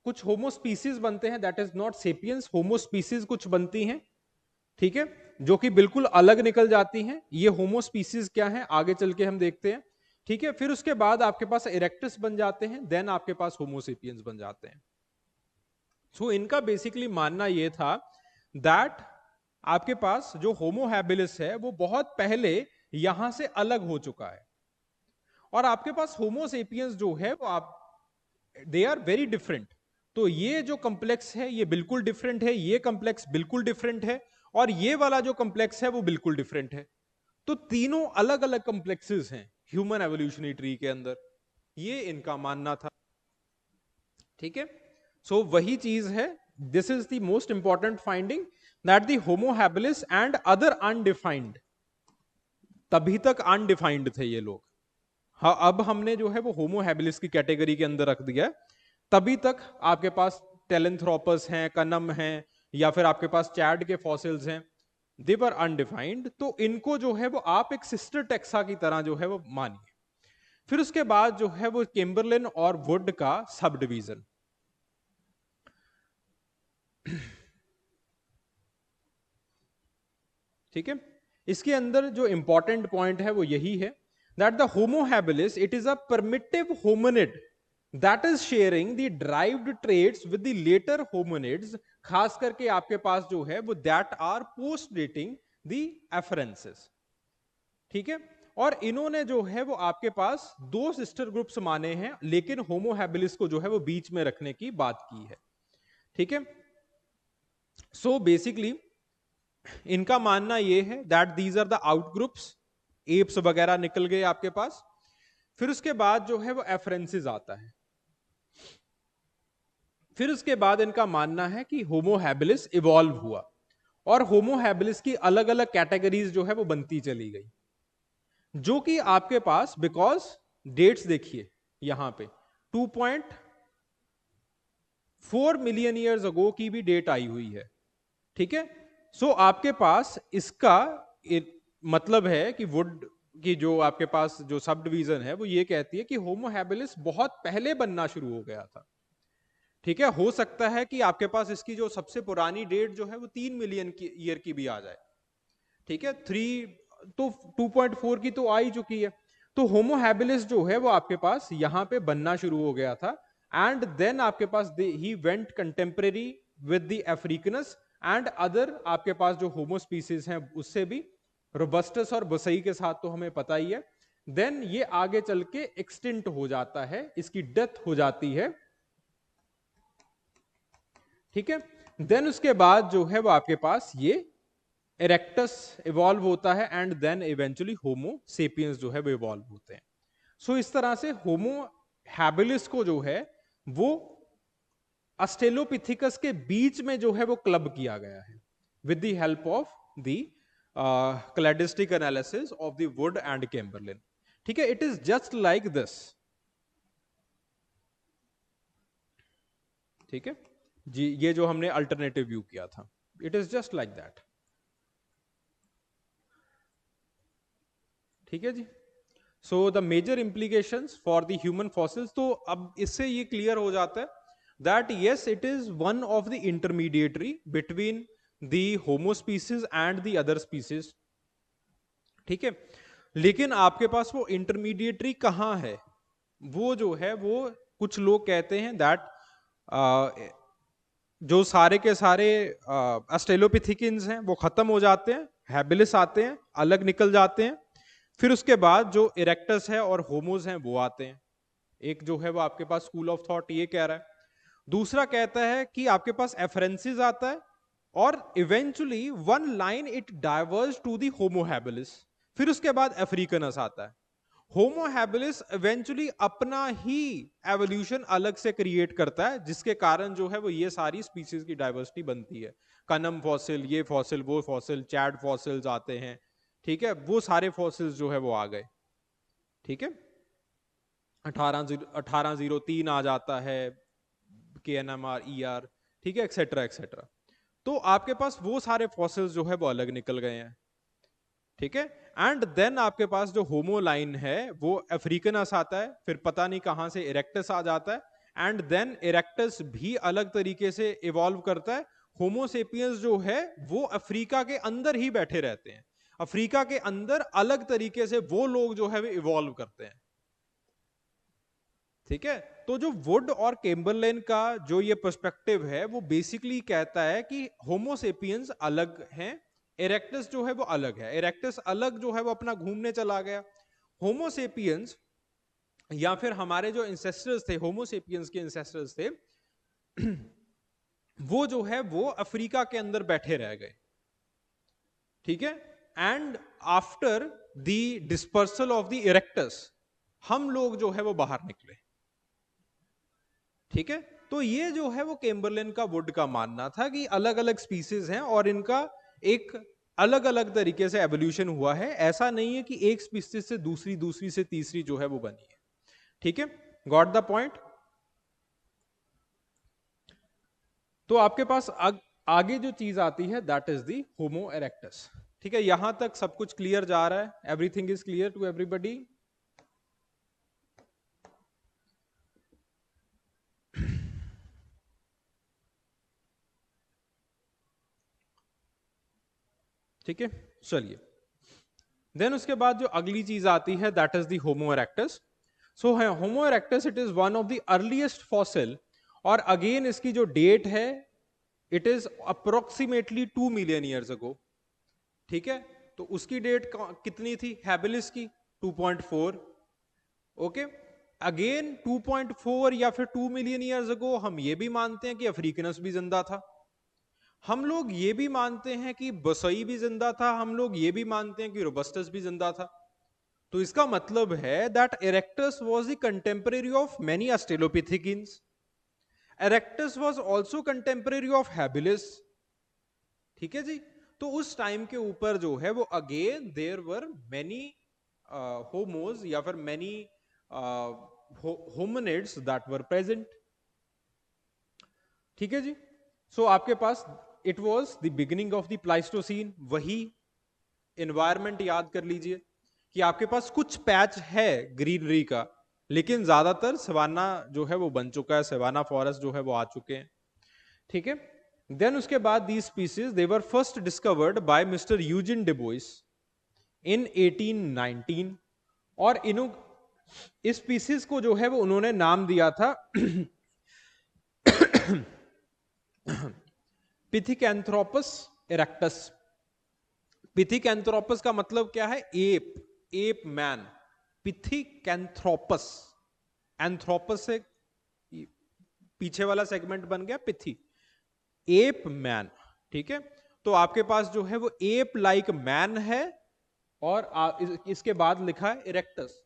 कुछ होमो स्पीसीज बनते हैं, that is not sapiens, homo species कुछ बनती हैं। ठीक है, जो कि बिल्कुल अलग निकल जाती हैं। ये होमो स्पीसीज क्या है आगे चल के हम देखते हैं। ठीक है, फिर उसके बाद आपके पास इरेक्टस बन जाते हैं, देन आपके पास होमोसेपियंस बन जाते हैं। सो इनका बेसिकली मानना यह था दैट आपके पास जो होमो हैबिलिस है वो बहुत पहले यहां से अलग हो चुका है, और आपके पास होमो सेपियंस जो है वो आप दे आर वेरी डिफरेंट। तो ये जो कॉम्प्लेक्स है ये बिल्कुल डिफरेंट है, ये कॉम्प्लेक्स बिल्कुल डिफरेंट है, और ये वाला जो कॉम्प्लेक्स है वो बिल्कुल डिफरेंट है। तो तीनों अलग अलग कॉम्प्लेक्सेस हैं ह्यूमन एवोल्यूशनरी ट्री के अंदर, ये इनका मानना था। ठीक है, सो वही चीज है, this is the most important finding, that the Homo habilis and other undefined, तभी तक अनडिफाइंड थे ये लोग। हाँ, अब हमने जो है वो होमो हैबिलिस की कैटेगरी के अंदर रख दिया। तभी तक आपके पास टेलेंथ्रोपस हैं, कनम हैं, या फिर आपके पास चैड के फॉसिल्स हैं, दे वर अनडिफाइंड। तो इनको जो है वो आप एक सिस्टर टेक्सा की तरह जो है वो मानिए। फिर उसके बाद जो है वो केम्बरलिन और वुड का सब डिवीजन। ठीक है, इसके अंदर जो इंपॉर्टेंट पॉइंट है वो यही है that the homo habilis it is a primitive hominid that is sharing the derived traits with the later hominids, खास करके आपके पास जो है वो that are post dating the afarensis. ठीक है, और इन्होंने जो है वो आपके पास दो सिस्टर ग्रुप्स माने हैं, लेकिन होमो हैबिलिस को जो है वो बीच में रखने की बात की है। ठीक है, सो बेसिकली इनका मानना यह है that these are the out groups, apes वगैरह निकल गए आपके पास। फिर उसके बाद जो है वो एफरेंसेस आता है। फिर उसके बाद इनका मानना है कि होमो हैबिलिस इवॉल्व हुआ और होमो हैबिलिस की अलग अलग कैटेगरीज जो है वो बनती चली गई, जो कि आपके पास बिकॉज डेट्स देखिए यहां पे 2.4 मिलियन ईयर्स अगो की भी डेट आई हुई है। ठीक है, सो आपके पास इसका मतलब है कि वुड की जो आपके पास जो सब डिवीजन है वो ये कहती है कि होमो हैबिलिस बहुत पहले बनना शुरू हो गया था। ठीक है, हो सकता है कि आपके पास इसकी जो सबसे पुरानी डेट जो है वो 3 मिलियन की ईयर की भी आ जाए। ठीक है, 3 तो 2.4 की तो आ ही चुकी है। तो होमो हैबिलिस जो है वो आपके पास यहां पे बनना शुरू हो गया था, एंड देन आपके पास he went contemporary with the africanus and other आपके पास जो होमो स्पीसीज हैं उससे भी, रोबस्टस और बसई के साथ तो हमें पता ही है। देन ये आगे चल के एक्सटिंक्ट हो जाता है, इसकी डेथ हो जाती है। ठीक है, देन उसके बाद जो है वो आपके पास ये इरेक्टस इवॉल्व होता है and then eventually homo sapiens जो है वो इवॉल्व होते हैं। सो इस तरह से होमो हैबिलिस को जो है वो ऑस्ट्रेलोपिथिकस के बीच में जो है वो क्लब किया गया है with the help of the cladistic analysis of the Wood and Chamberlain. ठीक है, it is just like this. ठीक है जी, ये जो हमने अल्टरनेटिव व्यू किया था, it is just like that. ठीक है जी, so the major implications for the human fossils, तो अब इससे ये क्लियर हो जाता है that yes it is one of the intermediatory between the Homo species and the other species. ठीक है, लेकिन आपके पास वो इंटरमीडिएटरी कहां है, वो जो है वो कुछ लोग कहते हैं दैट जो सारे के सारे ऑस्ट्रेलोपिथिकिन्स हैं वो खत्म हो जाते हैं, हैबिलिस आते हैं, अलग निकल जाते हैं। फिर उसके बाद जो इरेक्टस है और होमोज हैं वो आते हैं। एक जो है वो आपके पास स्कूल ऑफ थॉट ये कह रहा है, दूसरा कहता है कि आपके पास एफरेंसिस आता है और eventually one line it diverge to the homo habilis. फिर उसके बाद अफ्रीकनस आता है। होमो हैबिलिस इवेंचुअली अपना ही एवोल्यूशन अलग से क्रिएट करता है, जिसके कारण जो है वो ये सारी स्पीसीज की डाइवर्सिटी बनती है। कनम फॉसिल, ये फॉसिल, वो फॉसिल, चैड फॉसिल्स आते हैं। ठीक है, वो सारे फॉसिल्स जो है वो आ गए। ठीक है, 1803 आ जाता है, KNMR, ER, ठीक है, एक्सेट्रा एक्सेट्रा। तो आपके पास वो सारे फॉसिल्स जो है वो अलग निकल गए हैं। ठीक है, एंड देन आपके पास जो होमो लाइन है वो अफ्रीकनस आता है, फिर पता नहीं कहां से इरेक्टस आ जाता है, एंड देन इरेक्टस भी अलग तरीके से इवॉल्व करता है। होमो सेपियंस जो है वो अफ्रीका के अंदर ही बैठे रहते हैं, अफ्रीका के अंदर अलग तरीके से वो लोग जो है वो इवॉल्व करते हैं। ठीक है, तो जो वुड और केम्बरलेन का जो ये पर्सपेक्टिव है वो बेसिकली कहता है कि होमो सेपियंस अलग हैं, इरेक्टस जो है वो अलग है। इरेक्टस अलग जो है वो अपना घूमने चला गया। होमो सेपियंस या फिर हमारे जो इंसेस्टर्स थे, होमो सेपियंस के इंसेस्टर्स थे, वो जो है वो अफ्रीका के अंदर बैठे रह गए। ठीक है, and after the dispersal of the erectus हम लोग जो है वो बाहर निकले। ठीक है, तो ये जो है वो केम्बरलेन का वुड का मानना था कि अलग अलग स्पीसीज हैं और इनका एक अलग अलग तरीके से एवोल्यूशन हुआ है। ऐसा नहीं है कि एक स्पीसीज से दूसरी, दूसरी से तीसरी जो है वो बनी है। ठीक है, गॉट द पॉइंट। तो आपके पास आगे जो चीज आती है that is the homo erectus. ठीक है, यहां तक सब कुछ क्लियर जा रहा है, everything is clear to everybody. ठीक है, चलिए। देन उसके बाद जो अगली चीज आती है that is the homo erectus. So है Homo erectus, it is one of the earliest fossil, और अगेन इसकी जो डेट है it is approximately 2 million years ago. ठीक है, तो उसकी डेट कितनी थी हैबिलिस की? 2.4। ओके, अगेन 2.4 या फिर 2 मिलियन ईयर्स अगो हम ये भी मानते हैं कि अफ्रीकनस भी जिंदा था, हम लोग ये भी मानते हैं कि बसई भी जिंदा था, हम लोग ये भी मानते हैं कि रोबस्टस भी जिंदा था। तो इसका मतलब है that erectus was the contemporary of many australopithecines. Erectus was also contemporary of habilis. ठीक है जी, तो उस टाइम के ऊपर जो है वो again there were many Homos या फिर many hominids that were present. ठीक है जी, सो आपके पास it was the beginning of the Pleistocene. वही एनवायरमेंट याद कर लीजिए कि आपके पास कुछ पैच है ग्रीनरी का, लेकिन ज्यादातर सवाना जो है वो बन चुका है, सवाना फॉरेस्ट जो है वो आ चुके हैं। ठीक है, देन उसके बाद the species they were first discovered by Mister Eugene Dubois in 1819, और इन इस स्पीसीज को जो है वो उन्होंने नाम दिया था पिथिकैंथ्रोपस इरेक्टस। पिथिकैंथ्रोपस का मतलब क्या है? Ape, ape man. Pithecanthropus, anthropus से पीछे वाला सेगमेंट बन गया पिथी, एप मैन। ठीक है, तो आपके पास जो है वो एप लाइक मैन है, और इसके बाद लिखा है erectus,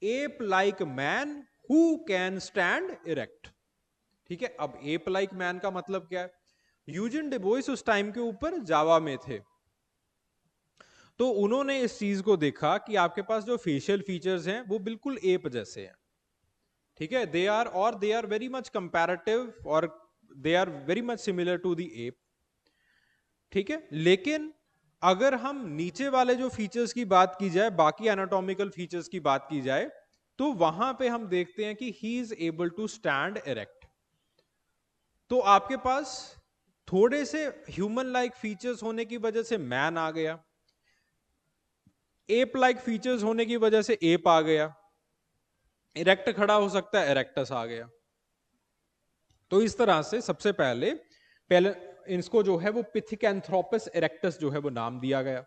ape like man who can stand erect. ठीक है, अब एप लाइक मैन का मतलब क्या है? यूजिन डेबोइस उस टाइम के ऊपर जावा में थे, तो उन्होंने इस चीज को देखा कि आपके पास जो फेशियल फीचर्स हैं वो बिल्कुल एप जैसे हैं। ठीक है, they are very much comparative, और they are very much similar to the ape. ठीक है, लेकिन अगर हम नीचे वाले जो फीचर्स की बात की जाए, बाकी एनाटॉमिकल फीचर्स की बात की जाए, तो वहां पे हम देखते हैं कि he is able to stand erect. तो आपके पास थोड़े से ह्यूमन लाइक फीचर्स होने की वजह से मैन आ गया, एप लाइक फीचर्स होने की वजह से एप आ गया, इरेक्ट खड़ा हो सकता है, इरेक्टस आ गया। तो इस तरह से सबसे पहले पहले इसको जो है वो पिथिकैंथ्रोपस इरेक्टस जो है वो नाम दिया गया।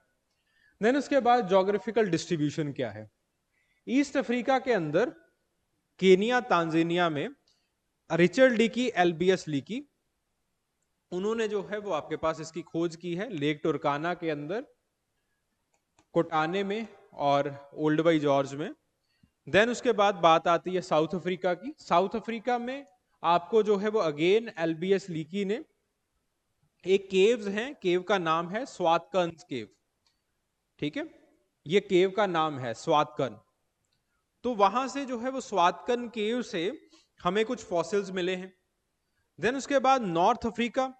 देन उसके बाद ज्योग्राफिकल डिस्ट्रीब्यूशन क्या है? ईस्ट अफ्रीका के अंदर, केनिया, तांजानिया में रिचर्ड लीकी, एलबीएस लीकी, उन्होंने जो है वो आपके पास इसकी खोज की है लेक टुरकाना के अंदर, कोटाने में और ओल्ड बाई जॉर्ज में। देन उसके बाद बात आती है साउथ अफ्रीका की। साउथ अफ्रीका में आपको जो है वो अगेन एलबीएस लीकी ने एक केव्स हैं, केव का नाम है स्वातकर्न्स केव। ठीक है, ये केव का नाम है स्वातकर्न। तो वहां से जो है वो स्वातकर्न केव से हमें कुछ फॉसिल्स मिले हैं। देन उसके बाद नॉर्थ अफ्रीका,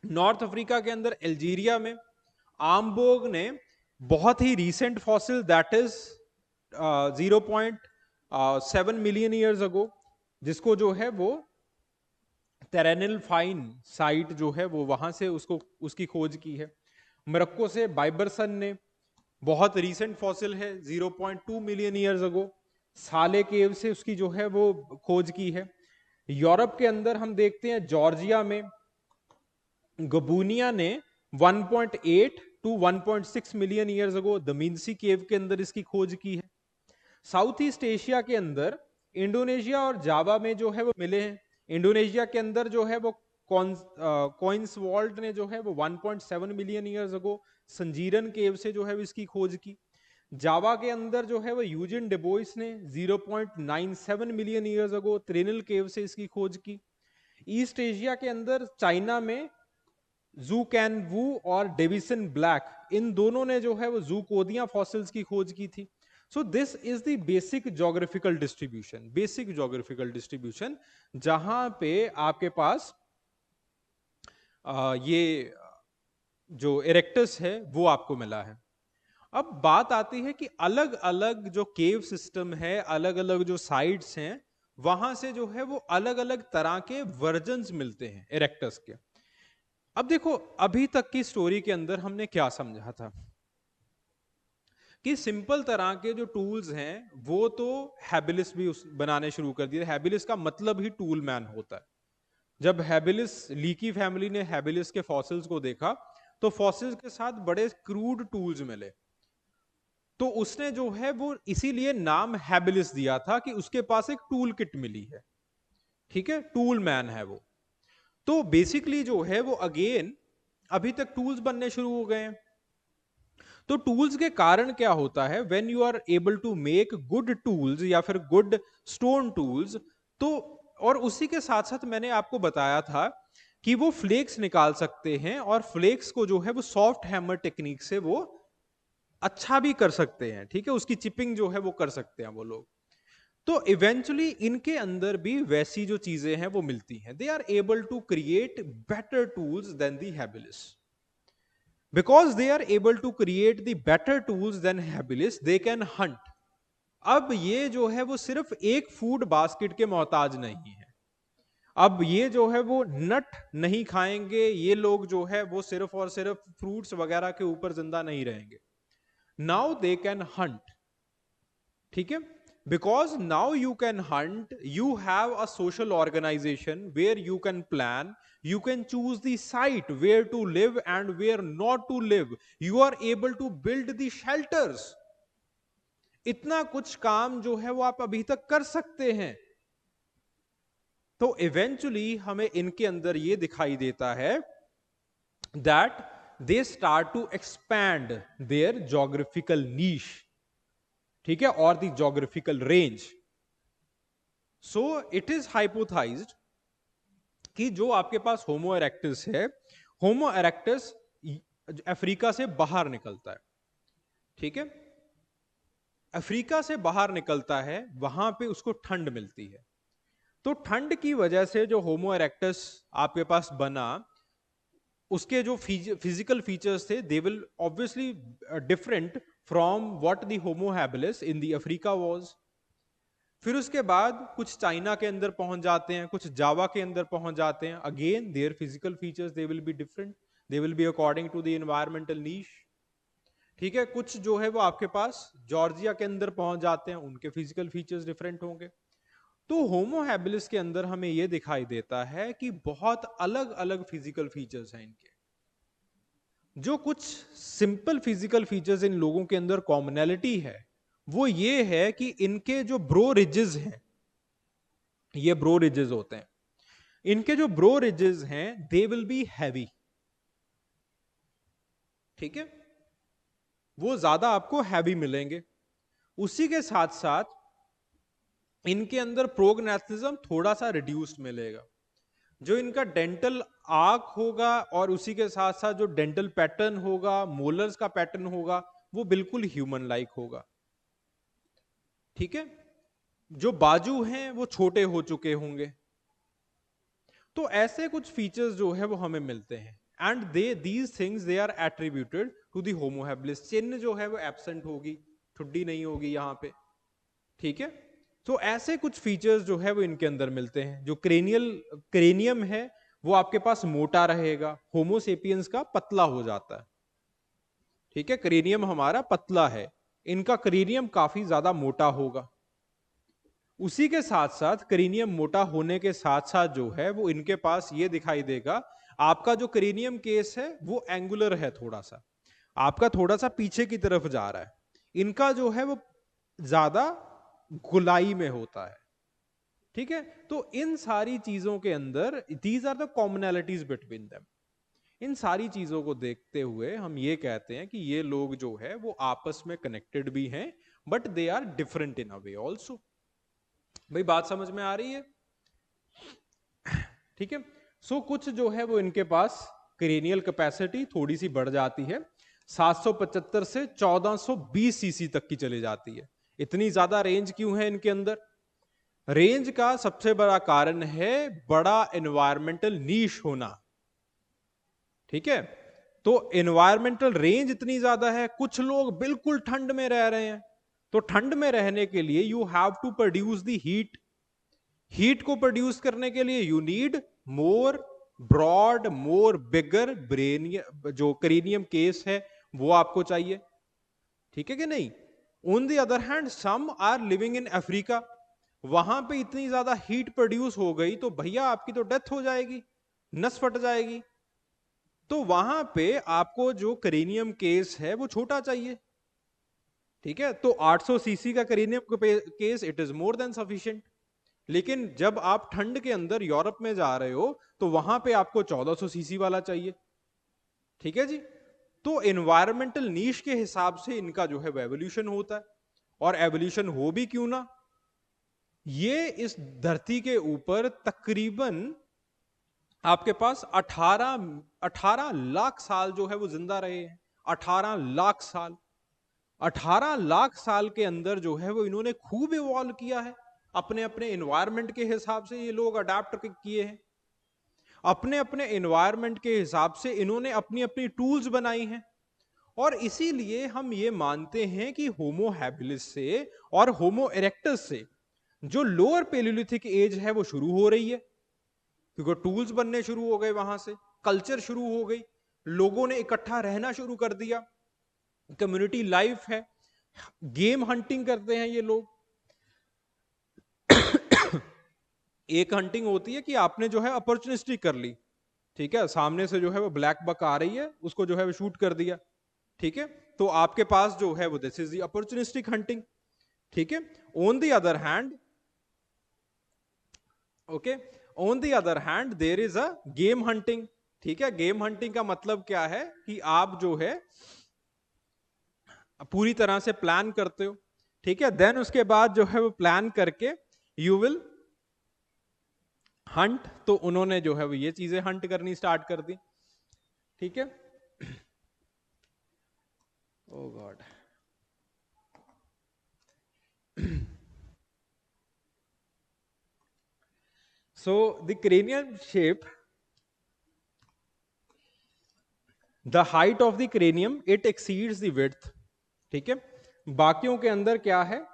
नॉर्थ अफ्रीका के अंदर अल्जीरिया में आमबोग ने बहुत ही recent fossil that is 0.7 million years ago, जिसको जो है वो टेरेनल फाइन साइट जो है वो वहां से उसकी खोज की है। मोरक्को से बाइबरसन ने बहुत रीसेंट फॉसिल है 0.2 मिलियन ईयर्स अगो, साले केव से उसकी जो है वो खोज की है। यूरोप के अंदर हम देखते हैं जॉर्जिया में गबूनिया ने 1.8 टू 1.6 मिलियन ईयर्स अगो दमीनसी केव के अंदर इसकी खोज की है। साउथ ईस्ट एशिया के अंदर इंडोनेशिया और जावा में जो है वो मिले हैं। इंडोनेशिया के अंदर जो है वो कोइंसवॉल्ट ने जो है वो 1.7 मिलियन ईयर्स अगो संजीरन केव से जो है इसकी खोज की। जावा के अंदर जो है वो यूजिन डेबोइस ने 0.97 मिलियन ईयर्स अगो त्रिनल केव से इसकी खोज की। ईस्ट एशिया के अंदर चाइना में जू कैन वू और डेविसन ब्लैक, इन दोनों ने जो है वो जूकोदिया फॉसिल्स की खोज की थी। So this is the basic geographical distribution, basic geographical distribution, जहां पे आपके पास ये जो इरेक्टस है वो आपको मिला है। अब बात आती है कि अलग अलग जो केव सिस्टम है, अलग अलग जो साइट्स हैं, वहां से जो है वो अलग अलग तरह के वर्जन्स मिलते हैं इरेक्टस के। अब देखो, अभी तक की स्टोरी के अंदर हमने क्या समझा था कि सिंपल तरह के जो टूल्स हैं वो तो हैबिलिस भी बनाने शुरू कर दिए। हैबिलिस का मतलब ही टूल मैन होता है। जब हैबिलिस, लीकी फैमिली ने हैबिलिस के फॉसिल्स को देखा तो फॉसिल्स के साथ बड़े क्रूड टूल्स मिले, तो उसने जो है वो इसीलिए नाम हैबिलिस दिया था कि उसके पास एक टूल किट मिली है। ठीक है, टूल मैन है वो। तो बेसिकली जो है वो अगेन अभी तक टूल्स बनने शुरू हो गए हैं। तो टूल्स के कारण क्या होता है, when you are able to make good tools या फिर गुड स्टोन टूल्स, तो और उसी के साथ साथ मैंने आपको बताया था कि वो फ्लेक्स निकाल सकते हैं, और फ्लेक्स को जो है वो सॉफ्ट हैमर टेक्निक से वो अच्छा भी कर सकते हैं। ठीक है, उसकी चिपिंग जो है वो कर सकते हैं वो लोग। तो इवेंचुअली इनके अंदर भी वैसी जो चीजें हैं वो मिलती हैं। They are able to create better tools than the habilis. Because they are able to create the better tools than habilis, they can hunt. अब ये जो है वो सिर्फ एक फूड बास्केट के मोहताज नहीं है। अब ये जो है वो नट नहीं खाएंगे, ये लोग जो है वो सिर्फ और सिर्फ फ्रूट्स वगैरह के ऊपर जिंदा नहीं रहेंगे। Now they can Hunt. ठीक है, because now you can hunt, you have a social organization where you can plan, you can choose the site where to live and where not to live, you are able to build the shelters। इतना कुछ काम जो है वो आप अभी तक कर सकते हैं। तो इवेंचुअली हमें इनके अंदर ये दिखाई देता है that they start to expand their geographical niche। ठीक है, और the geographical range. So it is hypothesized कि जो आपके पास होमो इरेक्टस है, होमो इरेक्टस अफ्रीका से बाहर निकलता है। ठीक है, अफ्रीका से बाहर निकलता है, वहां पे उसको ठंड मिलती है। तो ठंड की वजह से जो होमो इरेक्टस आपके पास बना, उसके जो फिजिकल फीचर्स थे they will obviously different from what the Homo habilis in the Africa was. फिर उसके बाद कुछ चाइना के अंदर पहुंच जाते हैं, कुछ जावा के अंदर पहुंच जाते हैं। Again there physical features they will be different, they will be according to the environmental niche. ठीक है, कुछ जो है वो आपके पास जॉर्जिया के अंदर पहुंच जाते हैं, उनके फिजिकल फीचर्स डिफरेंट होंगे। तो होमो हैबिलिस के अंदर हमें यह दिखाई देता है कि बहुत अलग अलग फिजिकल फीचर्स हैं इनके। जो कुछ सिंपल फिजिकल फीचर्स इन लोगों के अंदर कॉमनैलिटी है वो ये है कि इनके जो ब्रो रिजेस हैं, ये ब्रो रिजेस होते हैं, इनके जो ब्रो रिजेस हैं दे विल बी हैवी। ठीक है, वो ज्यादा आपको हैवी मिलेंगे। उसी के साथ साथ इनके अंदर प्रोग्नेथिज्म थोड़ा सा रिड्यूस्ड मिलेगा। जो इनका डेंटल आर्क होगा और उसी के साथ साथ जो डेंटल पैटर्न होगा, मोलर्स का पैटर्न होगा, वो बिल्कुल ह्यूमन लाइक होगा। ठीक है, जो बाजू हैं वो छोटे हो चुके होंगे। तो ऐसे कुछ फीचर्स जो है वो हमें मिलते हैं, and these things they are attributed to the homo habilis. चिन्ह जो है वो एब्सेंट होगी, ठुड्डी नहीं होगी यहां पे। ठीक है, तो ऐसे कुछ फीचर्स जो है वो इनके अंदर मिलते हैं। जो क्रेनियम है वो आपके पास मोटा रहेगा, होमोसेपियंस का पतला हो जाता है। ठीक है, क्रेनियम हमारा पतला है, इनका क्रेनियम काफी ज्यादा मोटा होगा। उसी के साथ साथ क्रेनियम मोटा होने के साथ साथ जो है वो इनके पास ये दिखाई देगा, आपका जो क्रेनियम केस है वो एंगुलर है, थोड़ा सा आपका थोड़ा सा पीछे की तरफ जा रहा है। इनका जो है वो ज्यादा गुलाई में होता है। ठीक है, तो इन सारी चीजों के अंदर these are the commonalities between them. इन सारी चीजों को देखते हुए हम ये कहते हैं कि ये लोग जो है वो आपस में कनेक्टेड भी हैं, but they are different in a way also. भाई बात समझ में आ रही है? ठीक है, सो कुछ जो है वो इनके पास क्रेनियल कैपेसिटी थोड़ी सी बढ़ जाती है, 775 से 1420 सीसी तक की चली जाती है। इतनी ज्यादा रेंज क्यों है इनके अंदर? रेंज का सबसे बड़ा कारण है बड़ा एनवायरमेंटल नीश होना। ठीक है, तो एनवायरमेंटल रेंज इतनी ज्यादा है, कुछ लोग बिल्कुल ठंड में रह रहे हैं, तो ठंड में रहने के लिए you have to produce the heat. Heat को प्रोड्यूस करने के लिए you need more broad, more, bigger brain, जो क्रेनियम केस है वो आपको चाहिए, ठीक है कि नहीं। On the other hand some are living in Africa, वहां पे इतनी ज्यादा हीट प्रोड्यूस हो गई तो भैया आपकी तो डेथ हो जाएगी, नस फट जाएगी। तो वहां पे आपको जो क्रेनियम केस है वो छोटा चाहिए, ठीक है। तो 800 सीसी का cranium case it is more than sufficient. लेकिन जब आप ठंड के अंदर यूरोप में जा रहे हो तो वहां पे आपको 1400 सीसी वाला चाहिए, ठीक है जी। तो एनवायरमेंटल नीश के हिसाब से इनका जो है एवोल्यूशन होता है। और एवोल्यूशन हो भी क्यों ना, ये इस धरती के ऊपर तकरीबन आपके पास 18 लाख साल जो है वो जिंदा रहे हैं। 18 लाख साल, 18 लाख साल के अंदर जो है वो इन्होंने खूब इवॉल्व किया है। अपने अपने एनवायरनमेंट के हिसाब से ये लोग अडेप्ट किए हैं, अपने अपने एनवायरनमेंट के हिसाब से इन्होंने अपनी अपनी टूल्स बनाई हैं। और इसीलिए हम ये मानते हैं कि होमो हैबिलिस से और होमो इरेक्टस से जो लोअर पेलियोलिथिक एज है वो शुरू हो रही है, क्योंकि टूल्स बनने शुरू हो गए, वहां से कल्चर शुरू हो गई, लोगों ने इकट्ठा रहना शुरू कर दिया, कम्युनिटी लाइफ है, गेम हंटिंग करते हैं ये लोग। एक हंटिंग होती है कि आपने जो है अपॉर्चुनिस्टिक कर ली, ठीक है, सामने से जो है वो ब्लैक बक आ रही है, उसको जो है वो शूट कर दिया, ठीक है। तो आपके पास जो है वो this is the opportunistic hunting, ठीक है। On the other hand, okay, on the other hand there is a game hunting, ठीक है। गेम हंटिंग का मतलब क्या है कि आप जो है पूरी तरह से प्लान करते हो, ठीक है, देन उसके बाद जो है वो प्लान करके यू विल हंट। तो उन्होंने जो है वो ये चीजें हंट करनी स्टार्ट कर दी, ठीक है। ओ God, so the cranial shape, the height of the cranium it exceeds the width, ठीक है। बाकियों के अंदर क्या है,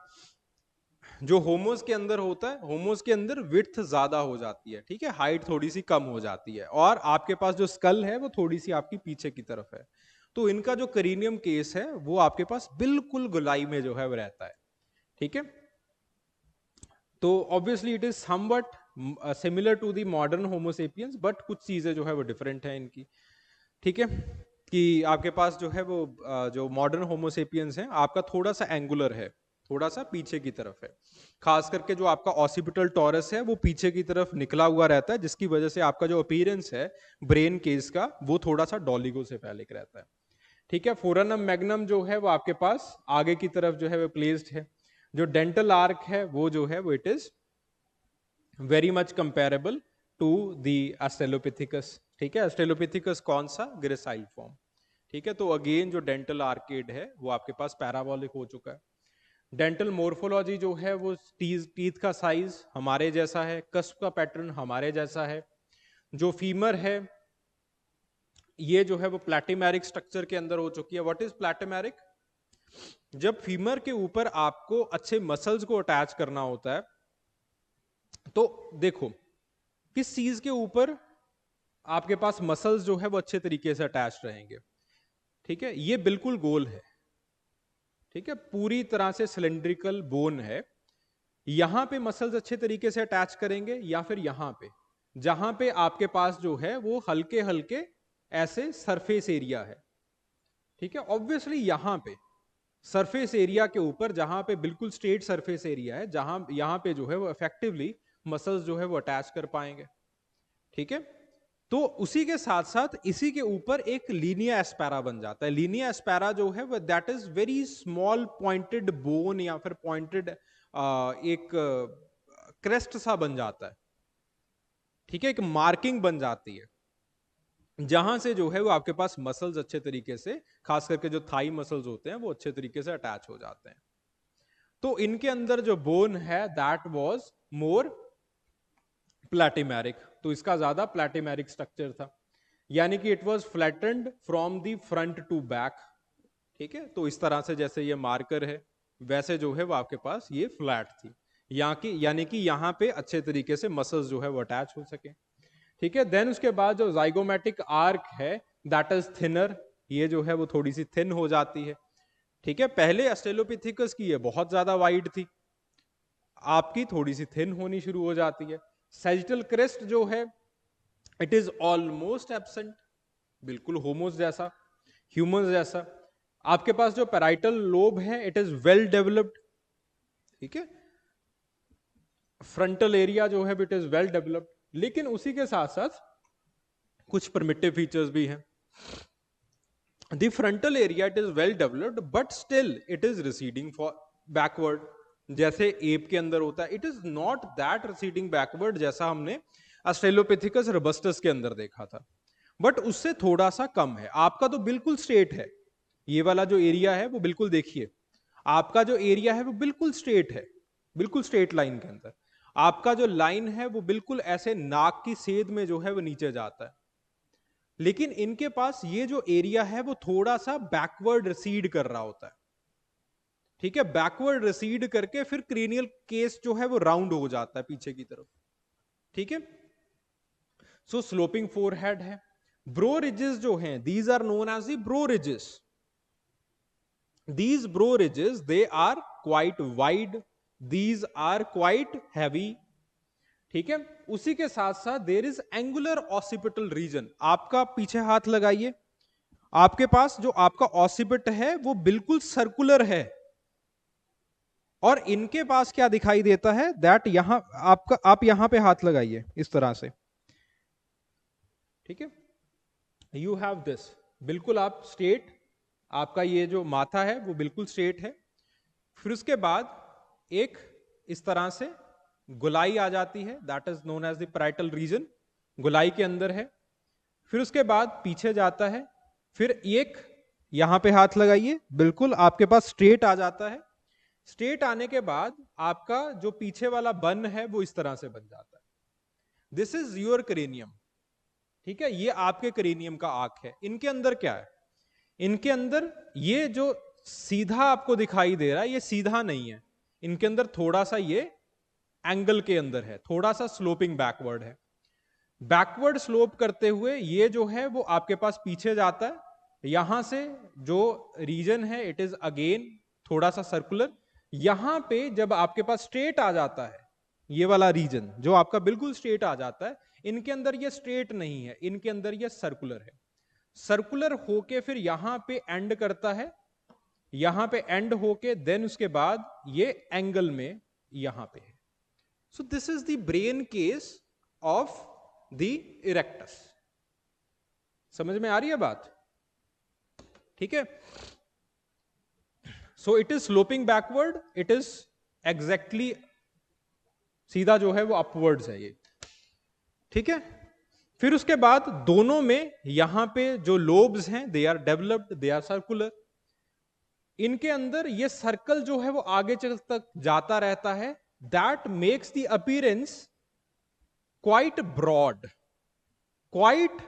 जो होमोस के अंदर होता है, होमोस के अंदर विड्थ ज्यादा हो जाती है, ठीक है, हाइट थोड़ी सी कम हो जाती है, और आपके पास जो स्कल है वो थोड़ी सी आपकी पीछे की तरफ है। तो इनका जो क्रेनियम केस है वो आपके पास बिल्कुल गुलाई में जो है वो रहता है, ठीक है। तो obviously it is something similar to the modern homo sapiens, but कुछ चीजें जो है वो डिफरेंट है इनकी, ठीक है। कि आपके पास जो है वो जो मॉडर्न होमोसेपियंस है आपका थोड़ा सा एंगुलर है, थोड़ा सा पीछे की तरफ है, खास करके जो आपका ऑसिपिटल टॉरस है वो पीछे की तरफ निकला हुआ रहता है, जिसकी वजह से आपका जो अपीयरेंस है ब्रेन केस का वो थोड़ा सा डॉलिगो से पहले रहता है, ठीक है। फोरानम मैग्नम जो है वो आपके पास आगे की तरफ जो है वो प्लेस्ड है। जो डेंटल आर्क है वो जो है वो it is very much comparable to the australopithecus, ठीक है। एस्टेलोपिथिकस कौन सा, ग्रेसाइल फॉर्म, ठीक है। तो अगेन जो डेंटल आर्केड है वो आपके पास पैराबोलिक हो चुका है। डेंटल मोर्फोलॉजी जो है वो टीथ का साइज हमारे जैसा है, कस्प का पैटर्न हमारे जैसा है। जो फीमर है ये जो है वो प्लैटिमेरिक स्ट्रक्चर के अंदर हो चुकी है। व्हाट इज प्लैटिमेरिक, जब फीमर के ऊपर आपको अच्छे मसल्स को अटैच करना होता है, तो देखो किस चीज के ऊपर आपके पास मसल्स जो है वो अच्छे तरीके से अटैच रहेंगे, ठीक है। ये बिल्कुल गोल है, ठीक है, पूरी तरह से सिलेंड्रिकल बोन है। यहां पे मसल्स अच्छे तरीके से अटैच करेंगे, या फिर यहां पे, जहां पे आपके पास जो है वो हल्के हल्के ऐसे सरफेस एरिया है, ठीक है। ऑब्वियसली यहां पे सरफेस एरिया के ऊपर, जहां पे बिल्कुल स्ट्रेट सरफेस एरिया है, जहां यहां पे जो है वो इफेक्टिवली मसल्स जो है वो अटैच कर पाएंगे, ठीक है। तो उसी के साथ साथ इसी के ऊपर एक लीनिया एस्पेरा बन जाता है। लीनिया एस्पेरा जो है वो that is very small pointed bone, या फिर पॉइंटेड एक क्रेस्ट सा बन जाता है, ठीक है, एक मार्किंग बन जाती है, जहां से जो है वो आपके पास मसल्स अच्छे तरीके से, खास करके जो थाई मसल्स होते हैं वो अच्छे तरीके से अटैच हो जाते हैं। तो इनके अंदर जो बोन है दैट वाज मोर प्लैटिमेरिक, तो इसका ज्यादा प्लैटिमेरिक स्ट्रक्चर था, यानी कि it was flattened from the front to back, ठीक है। तो इस तरह से जैसे ये मार्कर है वैसे जो है वो आपके पास ये फ्लैट थी, यहाँ की, यानी कि यहाँ पे अच्छे तरीके से मसल्स जो है वो अटैच हो सके, ठीक है। देन उसके बाद जो जाइगोमेटिक आर्क है दैट इज थिनर, ये जो है वो थोड़ी सी थिन हो जाती है। ठीक है, पहले ऑस्ट्रेलोपिथेकस की ये बहुत ज्यादा वाइड थी, आपकी थोड़ी सी थिन होनी शुरू हो जाती है। सैजिटल क्रेस्ट जो है इट इज ऑलमोस्ट एब्सेंट, बिल्कुल होमोस जैसा, ह्यूमंस जैसा। आपके पास जो पैराइटल लोब है इट इज वेल डेवलप्ड, ठीक है, फ्रंटल एरिया जो है इट इज वेल डेवलप्ड, लेकिन उसी के साथ साथ कुछ परमिटिव फीचर्स भी हैं। The frontal area it is well developed but still it is receding for backward, जैसे एप के अंदर होता है। It is not that receding backward जैसा हमने ऑस्ट्रेलोपिथेकस रोबस्टस के अंदर देखा था, बट उससे थोड़ा सा कम है। आपका तो बिल्कुल स्ट्रेट है, ये वाला जो एरिया है वो बिल्कुल देखिए, आपका जो एरिया है वो बिल्कुल स्ट्रेट है, बिल्कुल स्ट्रेट लाइन के अंदर। आपका जो लाइन है वो बिल्कुल ऐसे नाक की सेध में जो है वो नीचे जाता है, लेकिन इनके पास ये जो एरिया है वो थोड़ा सा बैकवर्ड रिसीड कर रहा होता है। ठीक है, बैकवर्ड रिसीड करके फिर क्रेनियल केस जो है वो राउंड हो जाता है पीछे की तरफ। ठीक है, सो स्लोपिंग फोरहेड है। ब्रो रिजेस जो हैं these are known as the brow ridges. These brow ridges they are quite wide, these are quite heavy। ठीक है, उसी के साथ साथ there is angular occipital region. आपका पीछे हाथ लगाइए, आपके पास जो आपका ऑसिपिट है वो बिल्कुल सर्कुलर है, और इनके पास क्या दिखाई देता है दैट यहां आपका, आप यहां पे हाथ लगाइए इस तरह से। ठीक है, यू हैव दिस, बिल्कुल आप स्ट्रेट, आपका ये जो माथा है वो बिल्कुल स्ट्रेट है। फिर उसके बाद एक इस तरह से गोलाई आ जाती है that is known as the parietal region, गोलाई के अंदर है। फिर उसके बाद पीछे जाता है, फिर एक यहां पे हाथ लगाइए, बिल्कुल आपके पास स्ट्रेट आ जाता है। स्ट्रेट आने के बाद आपका जो पीछे वाला बन है वो इस तरह से बन जाता है। This is your cranium. ठीक है, ये आपके क्रेनियम का आर्क है। इनके अंदर क्या है, इनके अंदर ये जो सीधा आपको दिखाई दे रहा है ये सीधा नहीं है, इनके अंदर थोड़ा सा ये एंगल के अंदर है, थोड़ा सा स्लोपिंग बैकवर्ड है। बैकवर्ड स्लोप करते हुए ये जो है वो आपके पास पीछे जाता है। यहां से जो रीजन है इट इज अगेन थोड़ा सा सर्कुलर। यहां पे जब आपके पास स्ट्रेट आ जाता है, ये वाला रीजन जो आपका बिल्कुल स्ट्रेट आ जाता है, इनके अंदर ये स्ट्रेट नहीं है, इनके अंदर ये सर्कुलर है। सर्कुलर होके फिर यहां पे एंड करता है, यहां पे एंड होके देन उसके बाद ये एंगल में यहां पे है। So this is the brain case of the erectus. समझ में आ रही है बात? ठीक है, सो it is sloping backward, it is exactly सीधा जो है वो अपवर्ड्स है ये। ठीक है, फिर उसके बाद दोनों में यहां पे जो लोब्स हैं they are developed, they are circular. इनके अंदर ये सर्कल जो है वो आगे चल तक जाता रहता है, that makes the appearance quite broad, quite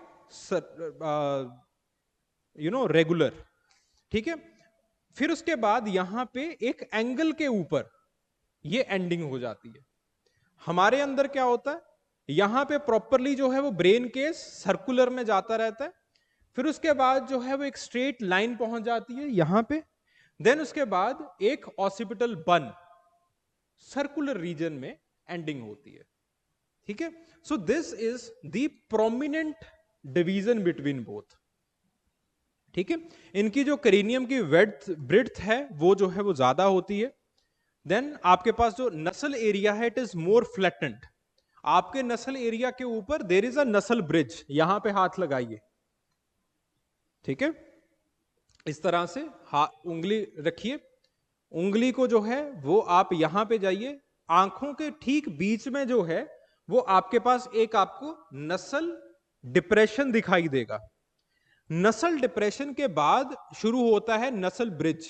regular. ठीक है, फिर उसके बाद यहां पे एक एंगल के ऊपर ये एंडिंग हो जाती है। हमारे अंदर क्या होता है, यहां पे प्रॉपरली जो है वो ब्रेन केस सर्कुलर में जाता रहता है, फिर उसके बाद जो है वो एक स्ट्रेट लाइन पहुंच जाती है यहां पे, देन उसके बाद एक ऑसिपिटल बन सर्कुलर रीजन में एंडिंग होती है। ठीक है, so this is the prominent division between both. ठीक है, इनकी जो क्रेनियम की ब्रेड्थ है वो जो है वो ज्यादा होती है। देन आपके पास जो नसल एरिया है इट इज मोर फ्लैटेंड। आपके नसल एरिया के ऊपर देर इज अ नसल ब्रिज, यहां पे हाथ लगाइए। ठीक है, इस तरह से उंगली रखिए, उंगली को जो है वो आप यहां पे जाइए, आंखों के ठीक बीच में जो है वो आपके पास एक आपको नसल डिप्रेशन दिखाई देगा। नसल डिप्रेशन के बाद शुरू होता है नसल ब्रिज।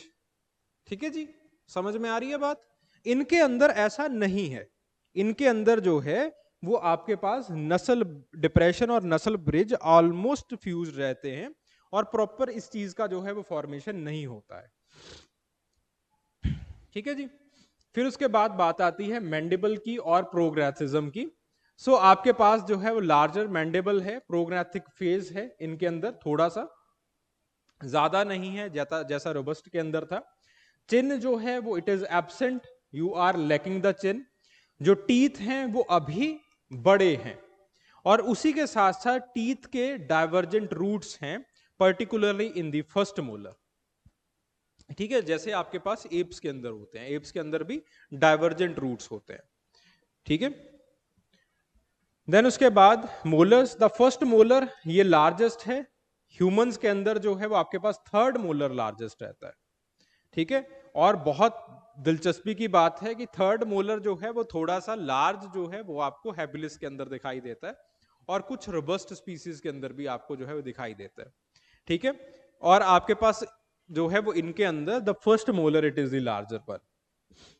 ठीक है जी, समझ में आ रही है बात? इनके अंदर ऐसा नहीं है, इनके अंदर जो है वो आपके पास नसल डिप्रेशन और नसल ब्रिज ऑलमोस्ट फ्यूज रहते हैं, और प्रॉपर इस चीज का जो है वो फॉर्मेशन नहीं होता है। ठीक है जी, फिर उसके बाद बात आती है मैंडिबल की और प्रोग्रेसिज्म की। सो आपके पास जो है वो लार्जर मैंडेबल है, प्रोग्नाथिक फेज है इनके अंदर, थोड़ा सा ज्यादा नहीं है जैसा जैसा रोबस्ट के अंदर था। चिन जो है वो it is absent, you are lacking the chin. जो टीथ हैं वो अभी बड़े हैं, और उसी के साथ साथ टीथ के डाइवर्जेंट रूट्स हैं, particularly in the first molar. ठीक है, जैसे आपके पास एप्स के अंदर होते हैं, एप्स के अंदर भी डाइवर्जेंट रूट्स होते हैं। ठीक है, देन उसके बाद मोलर्स, द फर्स्ट मोलर ये लार्जेस्ट है। ह्यूमंस के अंदर जो है वो आपके पास थर्ड मोलर लार्जेस्ट रहता है। ठीक है, और बहुत दिलचस्पी की बात है कि थर्ड मोलर जो है वो थोड़ा सा लार्ज जो है वो आपको हैबिलिस के अंदर दिखाई देता है, और कुछ रोबस्ट स्पीसीज के अंदर भी आपको जो है वो दिखाई देता है। ठीक है, और आपके पास जो है वो इनके अंदर the first molar it is the larger one.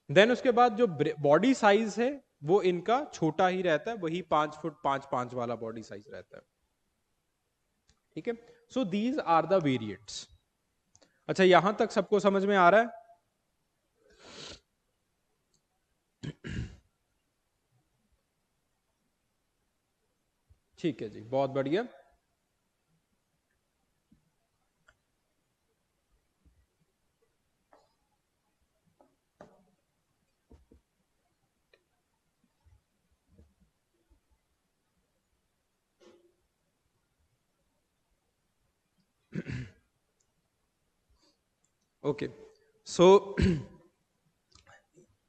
Then उसके बाद जो बॉडी साइज है वो इनका छोटा ही रहता है, वही 5 फुट 5 वाला बॉडी साइज रहता है। ठीक है, so these are the variants. अच्छा, यहां तक सबको समझ में आ रहा है? ठीक है जी, बहुत बढ़िया। ओके, सो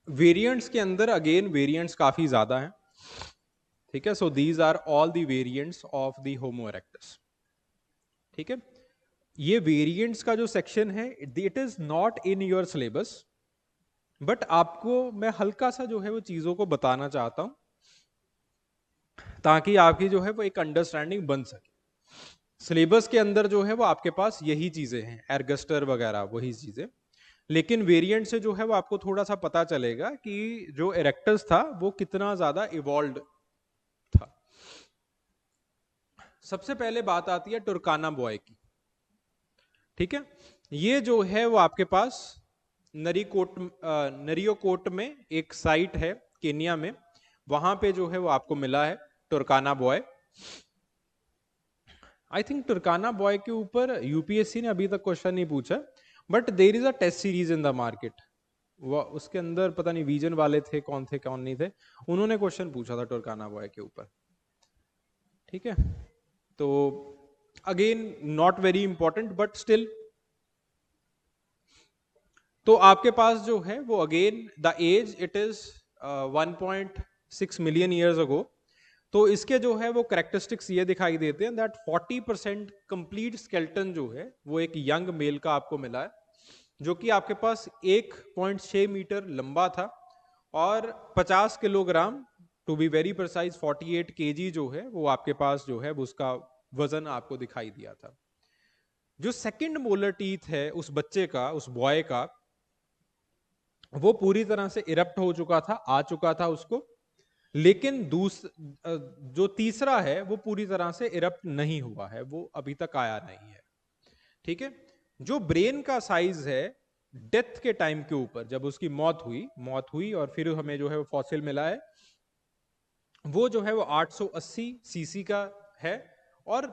वेरिएंट्स के अंदर अगेन वेरिएंट्स काफी ज्यादा हैं। ठीक है, so these are all the variants of the homo erectus. ठीक है, ये वेरिएंट्स का जो सेक्शन है it is not in your syllabus, but आपको मैं हल्का सा जो है वो चीजों को बताना चाहता हूं, ताकि आपकी जो है वो एक अंडरस्टैंडिंग बन सके। सिलेबस के अंदर जो है वो आपके पास यही चीजें हैं, एर्गस्टर वगैरह वही चीजें, लेकिन वेरिएंट से जो है वो आपको थोड़ा सा पता चलेगा कि जो इरेक्टस था वो कितना ज्यादा इवॉल्व था। सबसे पहले बात आती है टुर्काना बॉय की। ठीक है, ये जो है वो आपके पास नरियोकोट में एक साइट है केनिया में, वहां पे जो है वो आपको मिला है Turkana boy. I think Turkana boy के ऊपर यूपीएससी ने अभी तक क्वेश्चन नहीं पूछा, but there is a test series in the market. वह उसके अंदर पता नहीं विजन वाले थे कौन नहीं थे, उन्होंने क्वेश्चन पूछा था टुर्काना बॉय के ऊपर। ठीक है, तो again not very important but still. तो आपके पास जो है वो again the age it is 1.6 million years ago. तो इसके जो है वो करेक्टरिस्टिक्स ये दिखाई देते हैं दैट 40% कंप्लीट स्केल्टन जो है वो एक यंग मेल का आपको मिला है, जो कि आपके पास 1.6 मीटर लंबा था, और 50 kilogram, to be very precise 48 KG जो है वो आपके पास जो है वो उसका वजन आपको दिखाई दिया था। जो सेकंड मोलर टीथ है उस बच्चे का, उस बॉय का, वो पूरी तरह से इरप्ट हो चुका था, आ चुका था उसको, लेकिन जो तीसरा है वो पूरी तरह से इरप्ट नहीं हुआ है, वो अभी तक आया नहीं है। ठीक है, जो ब्रेन का साइज है डेथ के टाइम के ऊपर, जब उसकी मौत हुई और फिर हमें जो है वो फॉसिल मिला है, वो जो है वो 880 सीसी का है, और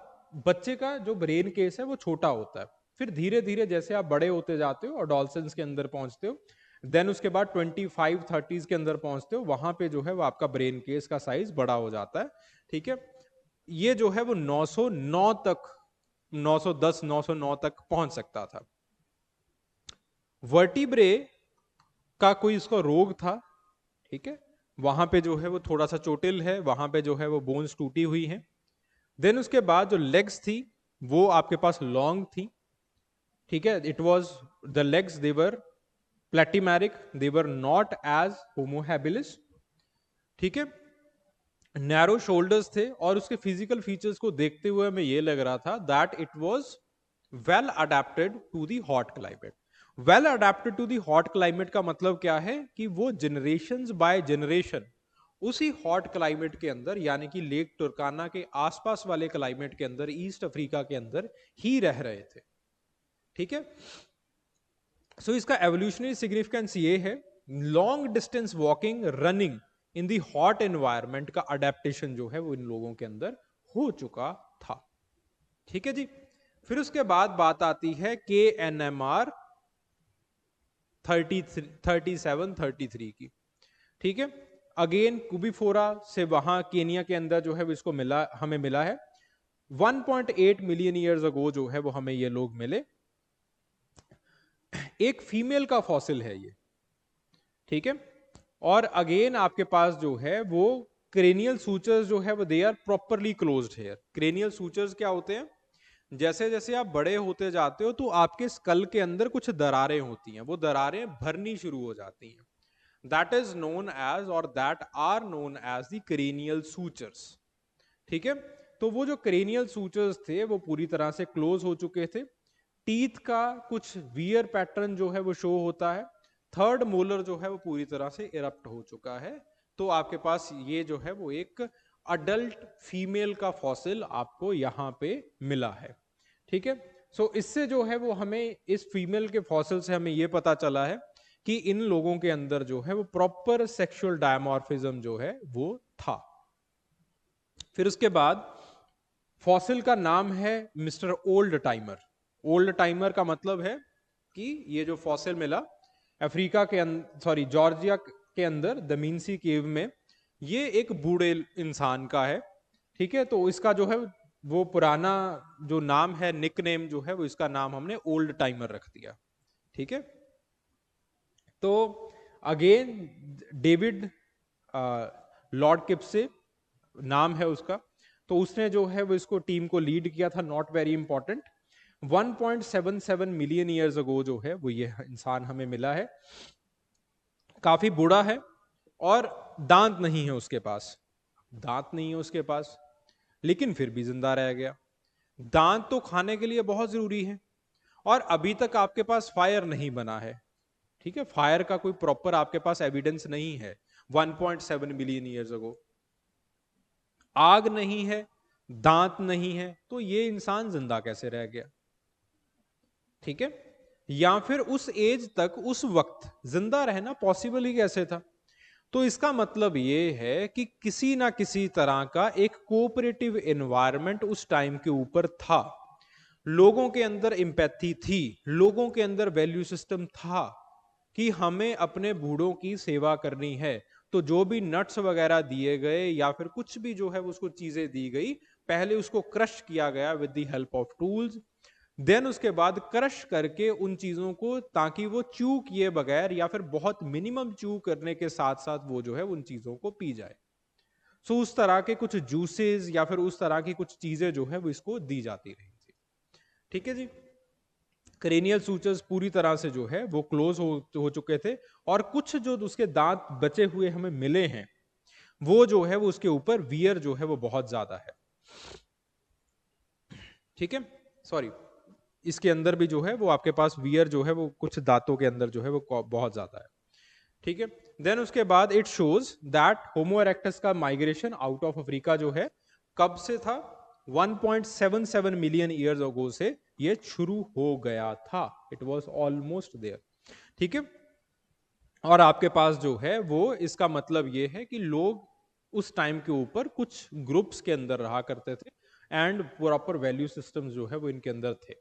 बच्चे का जो ब्रेन केस है वो छोटा होता है। फिर धीरे धीरे जैसे आप बड़े होते जाते हो और डॉल्फिन्स के अंदर पहुंचते हो, देन उसके बाद 25-30s के अंदर पहुंचते हो, वहां पे जो है वो आपका ब्रेन केस का साइज बड़ा हो जाता है। ठीक है, ये जो है वो 909 तक, 910 909 तक पहुंच सकता था। वर्टिब्रे का कोई इसको रोग था। ठीक है, वहां पे जो है वो थोड़ा सा चोटिल है, वहां पे जो है वो बोन्स टूटी हुई हैं। देन उसके बाद जो लेग्स थी वो आपके पास लॉन्ग थी। ठीक है, it was the legs they were platymeric, they were not as Homo habilis. ठीक है, नैरो शोल्डर्स थे, और उसके फिजिकल फीचर्स को देखते हुए हमें ये लग रहा था that it was well adapted to the hot climate. Well adapted to the hot climate का मतलब क्या है कि वो जनरेशंस बाय जनरेशन उसी हॉट क्लाइमेट के अंदर, यानी कि लेक टुर्काना के आसपास वाले क्लाइमेट के अंदर, ईस्ट अफ्रीका के अंदर ही रह रहे थे। ठीक है, सो इसका एवोल्यूशनरी सिग्निफिकेंस ये है, लॉन्ग डिस्टेंस वॉकिंग, रनिंग, इन दी हॉट एनवायरमेंट का अडेप्टेशन जो है वो इन लोगों के अंदर हो चुका था। ठीक है जी। फिर उसके बाद बात आती है KNMR 3733 की। ठीक है, अगेन कुबीफोरा से वहां केनिया के अंदर जो है इसको मिला, हमें मिला है 1.8 मिलियन ईयर्स अगो जो है वो हमें ये लोग मिले। एक फीमेल का फॉसिल है ये। ठीक है, और अगेन आपके पास जो है वो क्रेनियल सूचर्स जो है वो they are properly closed here. Cranial sutures क्या होते हैं, जैसे जैसे आप बड़े होते जाते हो तो आपके स्कल के अंदर कुछ दरारें होती हैं, वो दरारें भरनी शुरू हो जाती हैं। दैट इज नोन एज और that are known as the cranial sutures. ठीक है, तो वो जो क्रेनियल सूचर्स थे वो पूरी तरह से क्लोज हो चुके थे। टीथ का कुछ वियर पैटर्न जो है वो शो होता है। थर्ड मोलर जो है वो पूरी तरह से इरप्ट हो चुका है। तो आपके पास ये जो है वो एक अडल्ट फीमेल का फॉसिल आपको यहां पे मिला है। ठीक है, सो इससे जो है वो हमें इस फीमेल के फॉसिल से हमें ये पता चला है कि इन लोगों के अंदर जो है वो प्रॉपर सेक्सुअल डायमॉर्फिज्म जो है वो था। फिर उसके बाद फॉसिल का नाम है mister old timer. Old timer का मतलब है कि ये जो फॉसिल मिला अफ्रीका के सॉरी जॉर्जिया के अंदर दमीनसी केव में, ये एक बूढ़े इंसान का है। ठीक है, तो इसका जो है वो पुराना जो नाम है, निक नेम जो है वो इसका नाम हमने ओल्ड टाइमर रख दिया। ठीक है, तो अगेन डेविड लॉर्ड किप्से नाम है उसका, तो उसने जो है वो इसको टीम को लीड किया था। Not very important. 1.77 million years अगो जो है वो ये इंसान हमें मिला है। काफी बूढ़ा है और दांत नहीं है उसके पास, दांत नहीं है उसके पास, लेकिन फिर भी जिंदा रह गया। दांत तो खाने के लिए बहुत जरूरी है और अभी तक आपके पास फायर नहीं बना है। ठीक है, फायर का कोई प्रॉपर आपके पास एविडेंस नहीं है। 1.7 मिलियन ईयर्स अगो आग नहीं है, दांत नहीं है, तो ये इंसान जिंदा कैसे रह गया? ठीक है, या फिर उस एज तक उस वक्त जिंदा रहना पॉसिबल ही कैसे था? तो इसका मतलब ये है कि किसी ना किसी तरह का एक कोऑपरेटिव एनवायरनमेंट उस टाइम के ऊपर था। लोगों के अंदर एम्पैथी थी, लोगों के अंदर वैल्यू सिस्टम था कि हमें अपने बूढ़ों की सेवा करनी है। तो जो भी नट्स वगैरह दिए गए या फिर कुछ भी जो है उसको चीजें दी गई, पहले उसको क्रश किया गया with the help of tools, then उसके बाद क्रश करके उन चीजों को, ताकि वो च्यू किए बगैर या फिर बहुत मिनिमम च्यू करने के साथ साथ वो जो है उन चीजों को पी जाए। सो उस तरह के कुछ जूसेस या फिर उस तरह की कुछ चीजें जो है वो इसको दी जाती रही थी। ठीक है जी, क्रेनियल सूचर्स पूरी तरह से जो है वो क्लोज हो चुके थे और कुछ जो उसके दांत बचे हुए हमें मिले हैं वो जो है वो उसके ऊपर वियर जो है वो बहुत ज्यादा है। ठीक है, सॉरी, इसके अंदर भी जो है वो आपके पास वियर जो है वो कुछ दांतों के अंदर जो है वो बहुत ज्यादा है। ठीक है, देन उसके बाद it shows that homo erectus का माइग्रेशन आउट ऑफ अफ्रीका जो है कब से था? 1.77 मिलियन ईयर्स अगो से ये शुरू हो गया था। It was almost there. ठीक है, और आपके पास जो है वो इसका मतलब ये है कि लोग उस टाइम के ऊपर कुछ ग्रुप्स के अंदर रहा करते थे एंड प्रॉपर वैल्यू सिस्टम्स जो है वो इनके अंदर थे।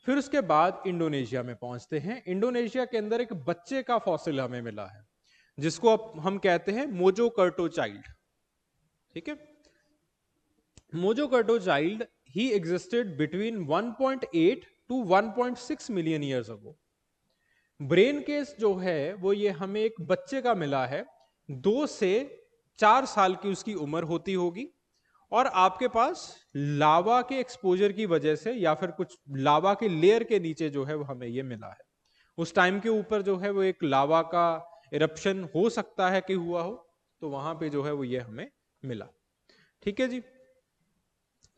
फिर उसके बाद इंडोनेशिया में पहुंचते हैं। इंडोनेशिया के अंदर एक बच्चे का फॉसिल हमें मिला है जिसको अब हम कहते हैं मोजोकर्टो चाइल्ड। ठीक है, Mojokerto child he existed between 1.8 to 1.6 million years ago. Brain case जो है वो ये हमें एक बच्चे का मिला है, 2 से 4 साल की उसकी उम्र होती होगी और आपके पास लावा के एक्सपोजर की वजह से या फिर कुछ लावा के लेयर के नीचे जो है वो हमें ये मिला है। उस टाइम के ऊपर जो है वो एक लावा का इरप्शन हो सकता है कि हुआ हो, तो वहां पे जो है वो ये हमें मिला। ठीक है जी,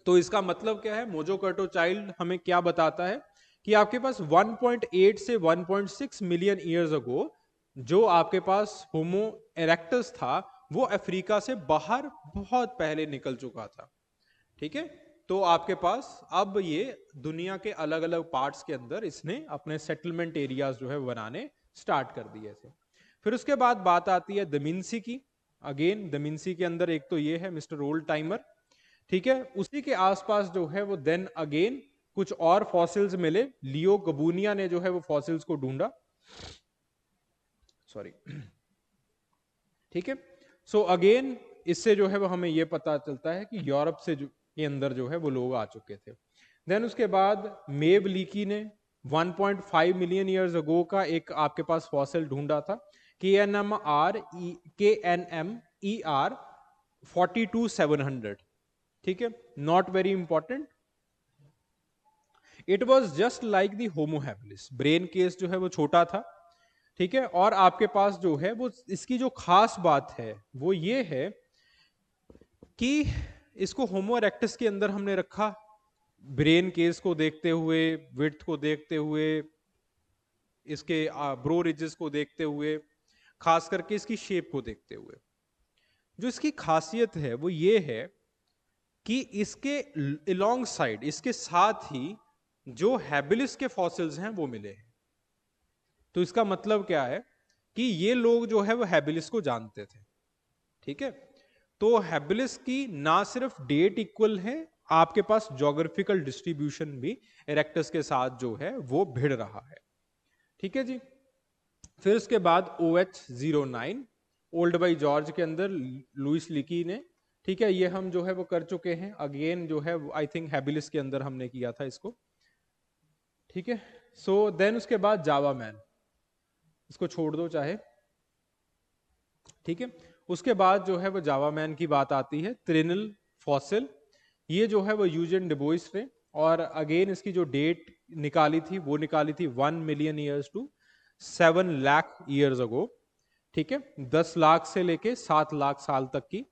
तो इसका मतलब क्या है? मोजोकर्टो चाइल्ड हमें क्या बताता है कि आपके पास 1.8 से 1.6 मिलियन ईयर्स अगो जो आपके पास होमो इरेक्टस था वो अफ्रीका से बाहर बहुत पहले निकल चुका था। ठीक है, तो आपके पास अब ये दुनिया के अलग अलग पार्ट्स के अंदर इसने अपने सेटलमेंट एरियाज जो है बनाने स्टार्ट कर दिए थे। फिर उसके बाद बात आती है दमिनसी की। अगेन दमिंसी के अंदर एक तो ये है मिस्टर ओल्ड टाइमर, ठीक है। उसी के आसपास जो है वो देन अगेन कुछ और फॉसिल्स मिले, लियो गबूनिया ने जो है वो फॉसिल्स को ढूंढा, सॉरी, ठीक है। सो अगेन इससे जो है वो हमें ये पता चलता है कि यूरोप से के अंदर जो है वो लोग आ चुके थे। देन उसके बाद मेब लीकी ने 1.5 मिलियन ईयर्स अगो का एक आपके पास फॉसिल ढूंढा था, KNMER 42700, ठीक है, not very important. It was just like the homo habilis, brain case जो है वो छोटा था, ठीक है। और आपके पास जो है वो इसकी जो खास बात है वो ये है कि इसको होमो इरेक्टस के अंदर हमने रखा, ब्रेन केस को देखते हुए, विड्थ को देखते हुए, इसके ब्रो रिजेस को देखते हुए, खास करके इसकी शेप को देखते हुए। जो इसकी खासियत है वो ये है कि इसके अलोंग साइड, इसके साथ ही जो हैबिलिस के फॉसिल्स हैं वो मिले हैं। तो इसका मतलब क्या है कि ये लोग जो है वो हैबिलिस को जानते थे, ठीक है। तो हैबिलिस की ना सिर्फ डेट इक्वल है, आपके पास ज्योग्राफिकल डिस्ट्रीब्यूशन भी इरेक्टस के साथ जो है वो भिड़ रहा है, ठीक है जी। फिर उसके बाद OH09 ओल्ड बाई जॉर्ज के अंदर लुइस लिकी ने, ठीक है, ये हम जो है वो कर चुके हैं। अगेन जो है आई थिंक हैबिलिस के अंदर हमने किया था इसको, ठीक है। सो देन उसके बाद जावा मैन, इसको छोड़ दो चाहे, ठीक है। उसके बाद जो है वो जावा मैन की बात आती है, त्रिनल फॉसिल, ये जो है वो यूजिन डिबोइस ने, और अगेन इसकी जो डेट निकाली थी वो निकाली थी 1 million years to 7 lakh years ago, ठीक है। 10 लाख से लेके 7 लाख साल तक की।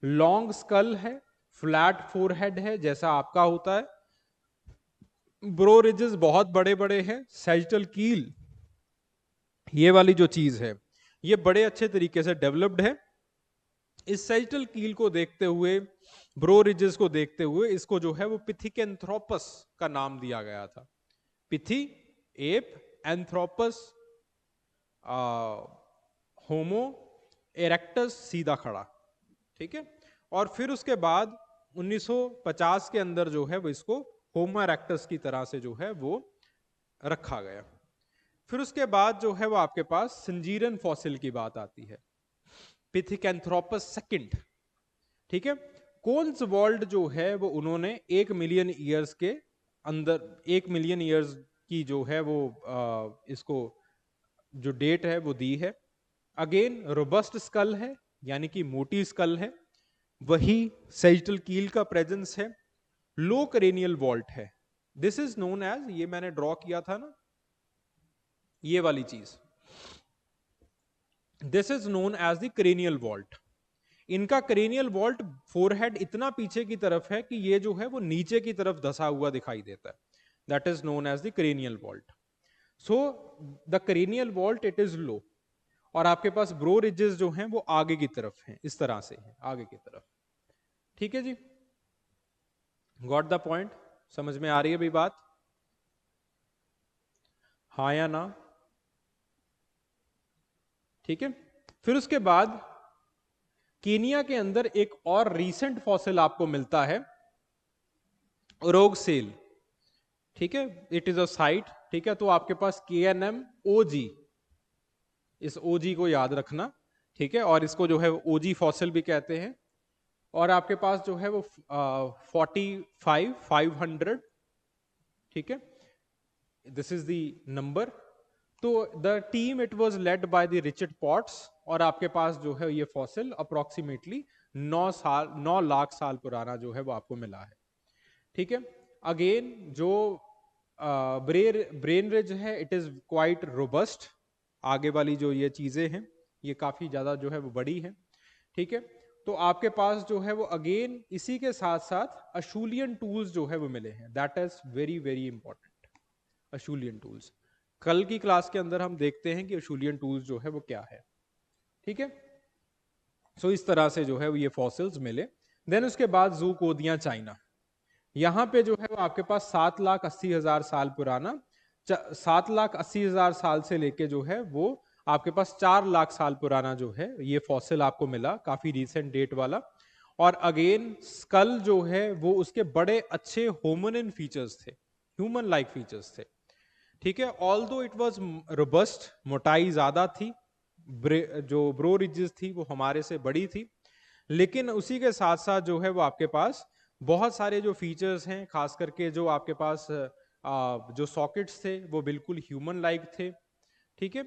लॉन्ग स्कल है, फ्लैट फोरहेड है जैसा आपका होता है, ब्रो रिजेस बहुत बड़े बड़े हैं, सैजिटल कील, ये वाली जो चीज है ये बड़े अच्छे तरीके से डेवलप्ड है। इस सैजिटल कील को देखते हुए, ब्रो रिजेस को देखते हुए, इसको जो है वो पिथिकेंथ्रोपस का नाम दिया गया था। पिथी एप, एंथ्रोपस होमो इरेक्टस सीधा खड़ा, ठीक है। और फिर उसके बाद 1950 के अंदर जो है वो इसको होमो इरेक्टस की तरह से जो है वो रखा गया। फिर उसके बाद जो है वो आपके पास संजीरन फॉसिल की बात आती है, पिथिकेंथ्रोपस सेकंड, ठीक है। कोन्स वर्ल्ड जो है वो उन्होंने 1 मिलियन ईयर्स के अंदर, 1 मिलियन ईयर्स की जो है वो इसको जो डेट है वो दी है। अगेन रोबस्ट स्कल है, यानी कि मोटी स्कल है, वही सैजिटल कील का प्रेजेंस है, लो क्रेनियल वॉल्ट है। दिस इज नोन एज, ये मैंने ड्रॉ किया था ना ये वाली चीज, this is known as the cranial vault. इनका क्रेनियल वॉल्ट, फोरहेड इतना पीछे की तरफ है कि ये जो है वो नीचे की तरफ धसा हुआ दिखाई देता है, that is known as the cranial vault. So the cranial vault it is low, और आपके पास ब्रो रिजेस जो हैं वो आगे की तरफ हैं, इस तरह से हैं आगे की तरफ, ठीक है जी। गॉट द पॉइंट, समझ में आ रही है भाई बात, हाँ या ना, ठीक है। फिर उसके बाद कीनिया के अंदर एक और रीसेंट फॉसिल आपको मिलता है, ओरोगसेल, ठीक है, इट इज अ साइट, ठीक है। तो आपके पास KNMOG, इस OG को याद रखना, ठीक है, और इसको जो है OG फॉसिल भी कहते हैं। और आपके पास जो है वो 45,500, ठीक है, दिस इज द नंबर। तो the team it was led by the Richard pots, और आपके पास जो है ये फॉसिल अप्रोक्सीमेटली 9 लाख साल पुराना जो है वो आपको मिला है, ठीक है। अगेन जो ब्रेन रिज है इट इज क्वाइट रोबस्ट, आगे वाली जो ये चीजें हैं ये काफी ज्यादा जो है वो बड़ी है, ठीक है। तो आपके पास जो है वो अगेन इसी के साथ साथ अशूलियन टूल्स जो है वो मिले हैं, that is very very important. Acheulean tools कल की क्लास के अंदर हम देखते हैं कि अशूलियन टूल्स जो है वो क्या है, ठीक है। सो इस तरह से जो है वो ये फॉसिल्स मिले। देन उसके बाद ज़ूकोदिया चाइना, यहां पे जो है वो आपके पास 7,80,000 साल पुराना, 7,80,000 साल से लेके जो है वो आपके पास 4 लाख साल पुराना जो है ये फॉसिल आपको मिला, काफी रीसेंट डेट वाला। और अगेन स्कल जो है वो उसके बड़े अच्छे होमिनिन फीचर्स थे, ह्यूमन लाइक फीचर्स थे। ठीक है, ऑल्दो इट वाज रोबस्ट, मोटाई ज्यादा थी, जो ब्रो रिजेस थी वो हमारे से बड़ी थी, लेकिन उसी के साथ साथ जो है वो आपके पास बहुत सारे जो फीचर्स हैं, खास करके जो आपके पास जो सॉकेट्स थे वो बिल्कुल ह्यूमन लाइक थे। ठीक है,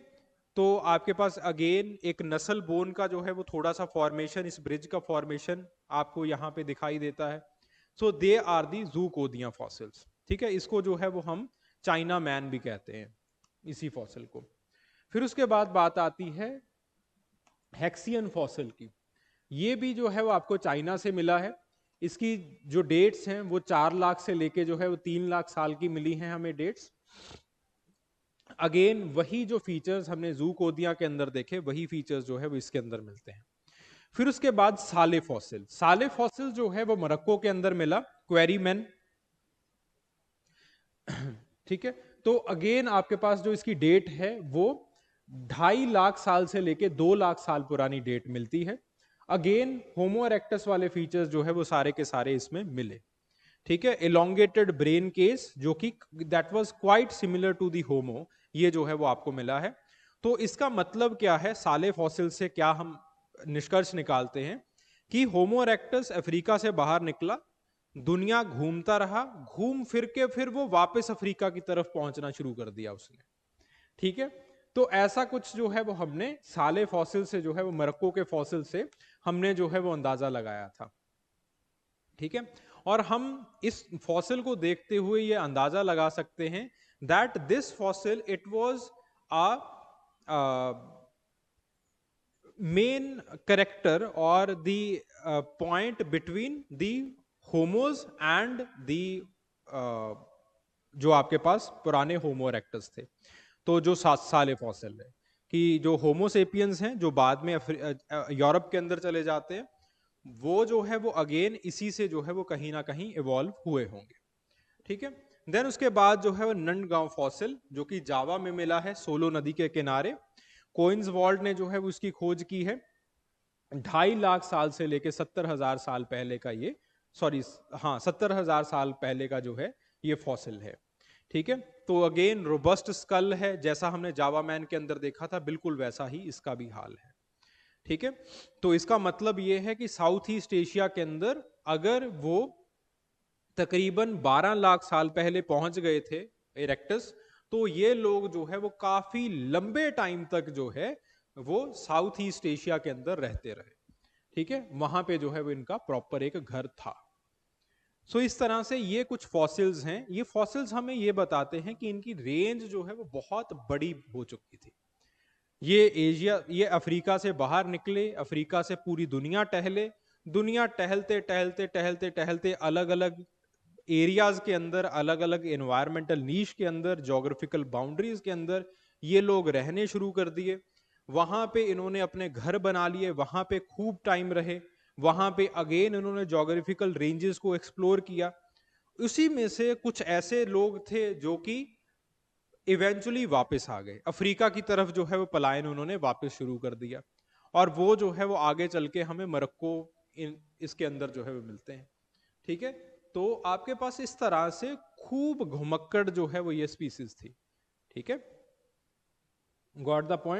तो आपके पास अगेन एक नस्ल बोन का जो है वो थोड़ा सा फॉर्मेशन, इस ब्रिज का फॉर्मेशन आपको यहाँ पे दिखाई देता है। So they are the ज़ूकोदिया fossils. ठीक है, इसको जो है वो हम चाइना मैन भी कहते हैं इसी फॉसिल को। फिर उसके बाद बात आती है हेक्सियन फॉसिल की। ये भी जो है वो आपको चाइना से मिला है। इसकी जो डेट्स हैं वो 4 लाख से लेके जो है वो 3 लाख साल की मिली हैं हमें डेट्स। अगेन वही जो फीचर्स हमने ज़ूकोदिया के अंदर देखे, वही फीचर्स जो है वो इसके अंदर मिलते हैं। फिर उसके बाद साले फॉसिल। साले फॉसिल जो है वो मोरक्को के अंदर मिला, क्वेरीमैन। ठीक है, तो अगेन आपके पास जो इसकी डेट है वो 2.5 लाख साल से लेके 2 लाख साल पुरानी डेट मिलती है। अगेन होमो इरेक्टस वाले फीचर्स जो है वो सारे के सारे इसमें मिले। ठीक है, एलोंगेटेड ब्रेन केस जो कि that was quite similar to the Homo, ये जो है वो आपको मिला है। तो इसका मतलब क्या है, साले फॉसिल से क्या हम निष्कर्ष निकालते हैं कि होमो इरेक्टस अफ्रीका से बाहर निकला, दुनिया घूमता रहा, घूम फिर के फिर वो वापस अफ्रीका की तरफ पहुंचना शुरू कर दिया उसने। ठीक है, तो ऐसा कुछ जो है वो हमने साले फॉसिल से जो है वो मोरक्को के फॉसिल से हमने जो है वो अंदाजा लगाया था। ठीक है, और हम इस फॉसिल को देखते हुए ये अंदाजा लगा सकते हैं that this fossil it was a main character और the point between the Homos and the जो आपके पास पुराने होमो इरेक्टस थे। तो जो 7 साल फॉसिल है कि जो होमोसेपियंस हैं जो बाद में यूरोप के अंदर चले जाते हैं, वो जो है वो अगेन इसी से जो है वो कहीं ना कहीं इवॉल्व हुए होंगे। ठीक है, देन उसके बाद जो है वो नंडगांव फॉसिल जो कि जावा में मिला है, सोलो नदी के किनारे। कोइंस वॉल्ड ने जो है वो इसकी खोज की है। 2.5 लाख साल से लेके 70,000 साल पहले का ये, सॉरी हाँ 70,000 साल पहले का जो है ये फॉसिल है। ठीक है, तो अगेन रोबस्ट स्कल है, जैसा हमने जावा मैन के अंदर देखा था बिल्कुल वैसा ही इसका भी हाल है। ठीक है, तो इसका मतलब ये है कि साउथ ईस्ट एशिया के अंदर अगर वो तकरीबन 12 लाख साल पहले पहुंच गए थे इरेक्टस, तो ये लोग जो है वो काफी लंबे टाइम तक जो है वो साउथ ईस्ट एशिया के अंदर रहते रहे। ठीक है, वहां पे जो है वो इनका प्रॉपर एक घर था। सो इस तरह से ये कुछ फॉसिल्स हैं। ये फॉसिल्स हमें ये बताते हैं कि इनकी रेंज जो है वो बहुत बड़ी हो चुकी थी। ये एशिया, ये अफ्रीका से बाहर निकले, अफ्रीका से पूरी दुनिया टहले, दुनिया टहलते टहलते टहलते टहलते अलग अलग एरियाज के अंदर, अलग अलग एनवायरमेंटल नीश के अंदर, जोग्राफिकल बाउंड्रीज के अंदर ये लोग रहने शुरू कर दिए। वहां पे इन्होंने अपने घर बना लिए, वहां पे खूब टाइम रहे, वहां पे अगेन इन्होंने जोग्राफिकल रेंजेस को एक्सप्लोर किया। उसी में से कुछ ऐसे लोग थे जो कि इवेंचुअली वापस आ गए अफ्रीका की तरफ, जो है वो पलायन उन्होंने वापस शुरू कर दिया। और वो जो है वो आगे चल के हमें मोरक्को इसके अंदर जो है वो मिलते हैं। ठीक है, तो आपके पास इस तरह से खूब घुमक्कड़ जो है वो ये स्पीसीज थी। ठीक है, गॉट द पॉइंट।